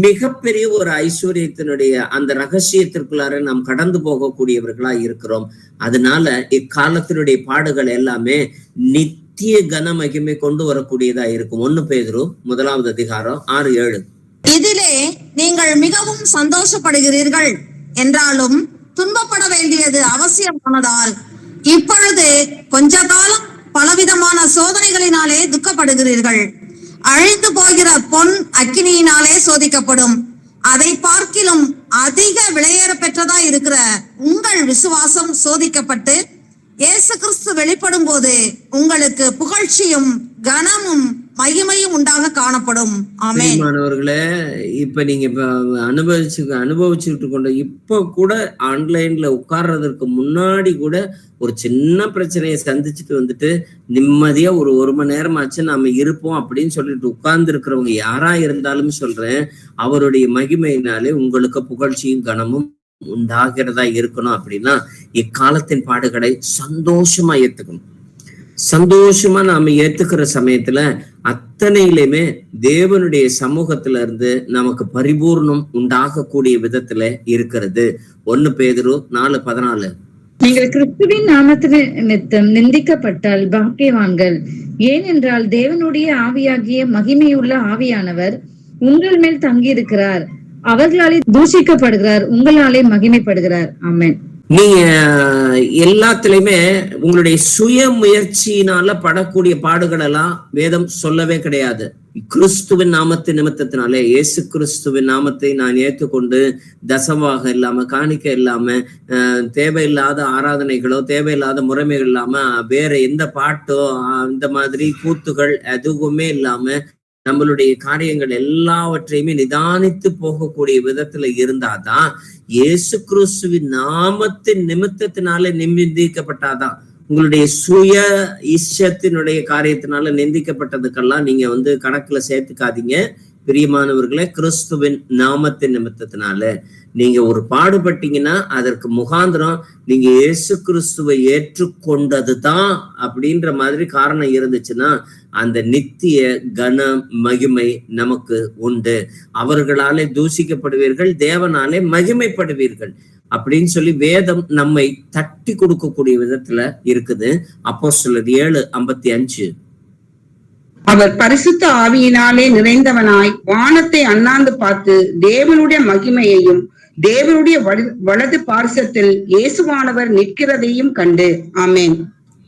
மிகப்பெரிய ஒரு ஐஸ்வர்யத்தினுடைய அந்த ரகசியத்திற்குள்ளார நாம் கடந்து போகக்கூடியவர்களா இருக்கிறோம். அதனால இக்காலத்தினுடைய பாடுகள் எல்லாமே நித்திய கன மகிமை கொண்டு வரக்கூடியதா இருக்கும். 1 பேதுரு 1:6-7. இதிலே நீங்கள் மிகவும் சந்தோஷப்படுகிறீர்கள் என்றாலும் துன்பப்பட வேண்டியது அவசியமானதால் இப்பொழுது கொஞ்ச காலம் பலவிதமான சோதனைகளினாலே துக்கப்படுகிறீர்கள். அழிந்து போகிற பொன் அக்கினியினாலே சோதிக்கப்படும். அதை பார்க்கிலும் அதிக விலையேற பெற்றதா இருக்கிற உங்கள் விசுவாசம் சோதிக்கப்பட்டு இயேசு கிறிஸ்து வெளிப்படும் போது உங்களுக்கு புகழ்ச்சியும் கனமும் மகிமையும் உண்டாக காணப்படும். ஆமென். மாணவர்களே, இப்ப நீங்க அனுபவிச்சுட்டு கொண்ட இப்ப கூட ஆன்லைன்ல உட்கார்றதற்கு முன்னாடி கூட ஒரு சின்ன பிரச்சனையை சந்திச்சுட்டு வந்துட்டு நிம்மதியா ஒரு மணி நேரமாச்சு நாம இருப்போம் அப்படின்னு சொல்லிட்டு உட்கார்ந்து இருக்கிறவங்க யாரா இருந்தாலும் சொல்றேன், அவருடைய மகிமையினாலே உங்களுக்கு புகழ்ச்சியும் கனமும் உண்டாகிறதா இருக்கணும். அப்படின்னா இக்காலத்தின் பாடுகளை சந்தோஷமா ஏத்துக்கணும். சந்தோஷமா நாம ஏத்துக்கிற சமயத்துல அத்தனையிலுமே தேவனுடைய சமூகத்துல இருந்து நமக்கு பரிபூர்ணம் உண்டாகக்கூடிய விதத்துல இருக்கிறது. 1 பேதுரு 4:14. நீங்கள் கிறிஸ்துவின் நாமத்தின் நிமித்தம் நிந்திக்கப்பட்டால் பாக்கியவான்கள். ஏனென்றால் தேவனுடைய ஆவியாகிய மகிமையுள்ள ஆவியானவர் உங்கள் மேல் தங்கியிருக்கிறார். அவர்களாலே தூஷிக்கப்படுகிறார், உங்களாலே மகிமைப்படுகிறார். ஆமென். நீங்க எல்லாத்துலயுமே உங்களுடைய சுய முயற்சியினால படக்கூடிய பாடுகள் எல்லாம் வேதம் சொல்லவே கிடையாது. கிறிஸ்துவின் நாமத்தின் நிமித்தத்தினாலே, இயேசு கிறிஸ்துவின் நாமத்தை நான் ஏற்றுக்கொண்டு தசமாக இல்லாம, காணிக்க இல்லாம, தேவையில்லாத ஆராதனைகளோ தேவையில்லாத முறைமைகள் இல்லாம, வேற எந்த பாட்டோ இந்த மாதிரி கூத்துகள் எதுவுமே இல்லாம நம்மளுடைய காரியங்கள் எல்லாவற்றையுமே நிதானித்து போகக்கூடிய விதத்துல இருந்தாதான், இயேசு கிறிஸ்துவின் நாமத்தின் நிமித்தத்தினால நிந்திக்கப்பட்டாதான். உங்களுடைய சுய இஷ்டத்தினுடைய காரியத்தினால நிந்திக்கப்பட்டதுக்கெல்லாம் நீங்க கணக்குல சேர்த்துக்காதீங்க. பிரியமானவர்களே, கிறிஸ்துவின் நாமத்தின் நிமித்தத்தினால நீங்க ஒரு பாடுபட்டீங்கன்னா அதற்கு முகாந்திரம் நீங்க இயேசு கிறிஸ்துவை ஏற்றுக்கொண்டதுதான் அப்படின்ற மாதிரி காரணம் இருந்துச்சுன்னா அந்த நித்திய கன மகிமை நமக்கு உண்டு. அவர்களாலே தூஷிக்கப்படுவீர்கள், தேவனாலே மகிமைப்படுவீர்கள் அப்படின்னு சொல்லி வேதம் நம்மை தட்டி கொடுக்கக்கூடிய விதத்துல இருக்குது. அப்போஸ்தலர் 7:55. அவர் பரிசுத்த ஆவியினாலே நிறைந்தவனாய் வானத்தை அண்ணாந்து பார்த்து தேவனுடைய மகிமையையும் தேவனுடைய வலது பார்சத்தில் இயேசுவானவர் நிற்கிறதையும் கண்டு. ஆமென்.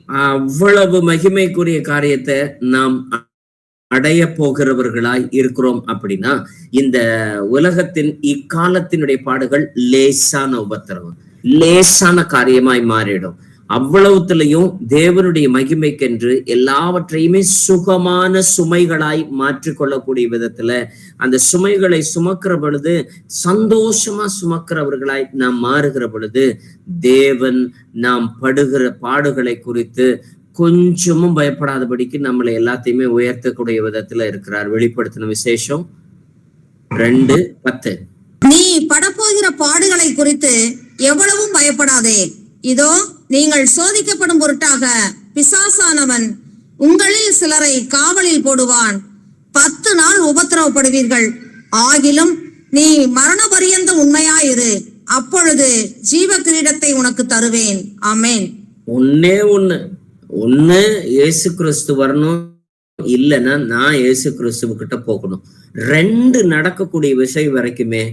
அவ்வளவு மகிமைக்குரிய காரியத்தை நாம் அடைய போகிறவர்களாய் இருக்கிறோம். அப்படின்னா இந்த உலகத்தின் இக்காலத்தினுடைய பாடுகள் லேசான உபத்திரவம், லேசான காரியமாய் மாறிடும். அவ்வளவுத்திலையும் தேவனுடைய மகிமைக்கென்று எல்லாவற்றையுமே சுகமான சுமைகளாய் மாற்றிக்கொள்ளக்கூடிய விதத்துல அந்த சுமைகளை சுமக்கிற பொழுது, சந்தோஷமா சுமக்கிறவர்களாய் நாம் மாறுகிற பொழுது, தேவன் நாம் படுகிற பாடுகளை குறித்து கொஞ்சமும் பயப்படாதபடிக்கு நம்மளை எல்லாத்தையுமே உயர்த்தக்கூடிய விதத்துல இருக்கிறார். வெளிப்படுத்தின விசேஷம் 2:10. நீ படப்போகிற பாடுகளை குறித்து எவ்வளவும் பயப்படாதே. இதோ நீங்கள் சோதிக்கப்படும் பொருட்டாக பிசாசானவன் உங்களில் சிலரை காவலில் போடுவான். 10 நாள் உபத்திரவப்படுவீர்கள். ஆகிலும் நீ மரண பரியந்தம் உண்மையாயிரு, அப்பொழுது ஜீவ கிரீடத்தை உனக்கு தருவேன். ஆமென். ஒண்ணு இயேசு கிறிஸ்து வரணும், இல்லைன்னா நான் இயேசு கிறிஸ்துவ போகணும். 2 நடக்கக்கூடிய விஷயம் வரைக்குமே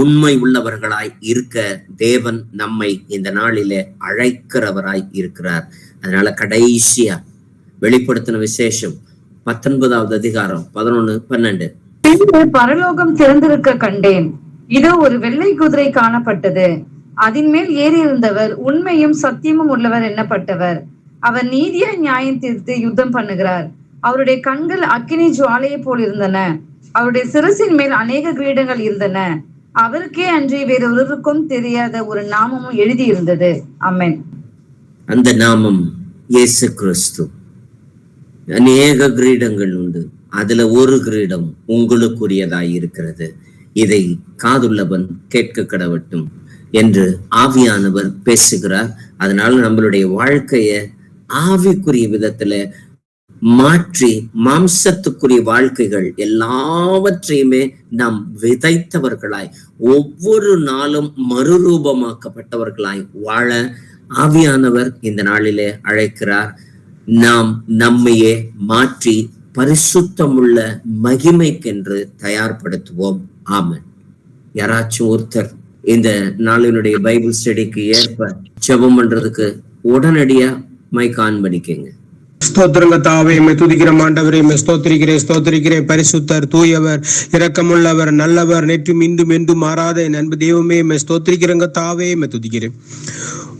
உண்மை உள்ளவர்களாய் இருக்க தேவன் நம்மை இந்த நாளிலே அழைக்கிறவராய் இருக்கிறார். அதனால கடைசியா வெளிப்படுத்தின விசேஷம் 19வது அதிகாரம் 11-12. பரலோகம் திறந்திருக்க கண்டேன். இதோ ஒரு வெள்ளை குதிரை காணப்பட்டது. அதன் மேல் ஏறி இருந்தவர் உண்மையும் சத்தியமும் உள்ளவர் எண்ணப்பட்டவர். அவர் நீதியாய் நியாயம் தீர்த்து யுத்தம் பண்ணுகிறார். அவருடைய கண்கள் அக்கினி ஜுவாலையை போல் இருந்தன. அவருடைய சிரசின் மேல் அநேக கிரீடங்கள் இருந்தன. அவருக்கே அன்றி வேறொருவருக்கும் தெரியாத ஒரு நாமமும் எழுதியிருந்தது. ஆமென். அந்த நாமம் இயேசு கிறிஸ்து. அநேக கிரீடங்கள் உண்டு, அதுல ஒரு கிரீடம் உங்களுக்குரியதாய் இருக்கிறது. இதை காதுள்ளவன் கேட்க கடவட்டும் என்று ஆவியானவர் பேசுகிறார். அதனால நம்மளுடைய வாழ்க்கைய ஆவிக்குரிய விதத்துல மாற்றி மாம்சத்துக்குரிய வாழ்க்கைகள் எல்லாவற்றையுமே நாம் விதைத்தவர்களாய் ஒவ்வொரு நாளும் மறுரூபமாக்கப்பட்டவர்களாய் வாழ ஆவியானவர் இந்த நாளிலே அழைக்கிறார். நாம் நம்மையே மாற்றி பரிசுத்தமுள்ள மகிமைக்கென்று தயார்படுத்துவோம். ஆமென். யாராச்சும் ஒருத்தர் இந்த நாளினுடைய பைபிள் ஸ்டடிக்கு ஏற்ப ஜெபம் பண்றதுக்கு உடனடியா மைக் ஆன் பண்ணிக்கங்க. ஸ்தோத்திரங்க தாவே, துதிக்கிற ஆண்டவரே, ஸ்தோத்திரிக்கிறேன். பரிசுத்தர், தூயவர், இரக்கமுள்ளவர், நல்லவர், நேற்றும் இன்றும் என்றும் மாறாத என் அன்பு தெய்வமே, ஸ்தோத்திரிக்கிறங்க தாவே, துதிக்கிறேன்.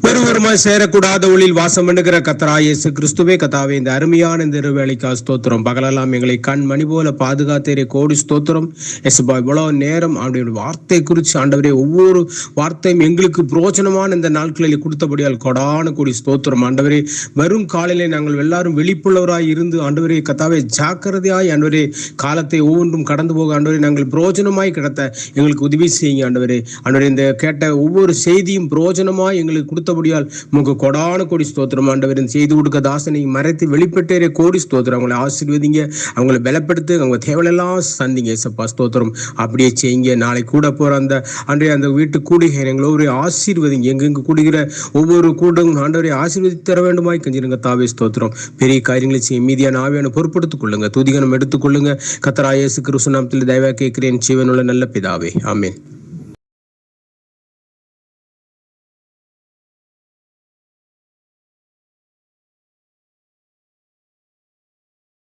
ஒருவருமாய் சேரக்கூடாத ஒளியில் வாசம் பண்ணுகிற கர்த்தராகிய இயேசு கிறிஸ்துவே, கர்த்தாவே, இந்த அருமையான இந்த வேளைக்கா ஸ்தோத்திரம். பகலெல்லாம் எங்களை கண் மணி போல பாதுகாத்தேரே, கோடி ஸ்தோத்திரம். எஸ்பா, இவ்வளவு நேரம் அவருடைய வார்த்தை குறித்து ஆண்டவரே ஒவ்வொரு வார்த்தையும் எங்களுக்கு பிரோஜனமான இந்த நாட்களில் கொடுத்தபடியால் கொடான கூடி ஸ்தோத்திரம். ஆண்டவரே, வரும் காலையிலே நாங்கள் எல்லாரும் விழிப்புள்ளவராய் இருந்து ஆண்டவரே கர்த்தாவே ஜாக்கிரதையாய் ஆண்டவரே காலத்தை ஒவ்வொன்றும் கடந்து போக ஆண்டவரே நாங்கள் பிரோஜனமாய் கிடத்த எங்களுக்கு உதவி செய்யுங்க. ஆண்டவரே இந்த கேட்ட ஒவ்வொரு செய்தியும் பிரோஜனமாய் எங்களுக்கு கொடுத்தபடியால் உங்களுக்கு கொடான கோடி ஸ்தோத்திரம். ஆண்டவர் இந்த செய்து கொடுக்க தாசனை மறைத்து வெளிப்பட்டேரே, கோடி ஸ்தோத்திரம். அவங்களை ஆசீர்வதிங்க, அவங்களை பலப்படுத்து, அவங்க தேவையெல்லாம் சந்திங்க. ஏசப்பா ஸ்தோத்திரம். அப்படியே செய்யுங்க. நாளை கூட போற அந்த வீட்டு கூடுகை எங்களை ஆசீர்வதிங்க. எங்கெங்கு கூடுகிற ஒவ்வொரு கூட்டம் ஆண்டவரை ஆசீர்வதித்து தர வேண்டுமாய் கஞ்சிருங்க தாவே ஸ்தோத்திரம். பெரிய காரியங்களை செய்ய மீதியான ஆவியான பொறுப்படுத்திக் கொள்ளுங்க, துதிகனம் எடுத்துக் கொள்ளுங்க. கர்த்தராகிய இயேசு கிறிஸ்து நாமத்தில் தயவாக கேட்கிறேன், ஜீவனுள்ள நல்ல பிதாவே. ஆமென்.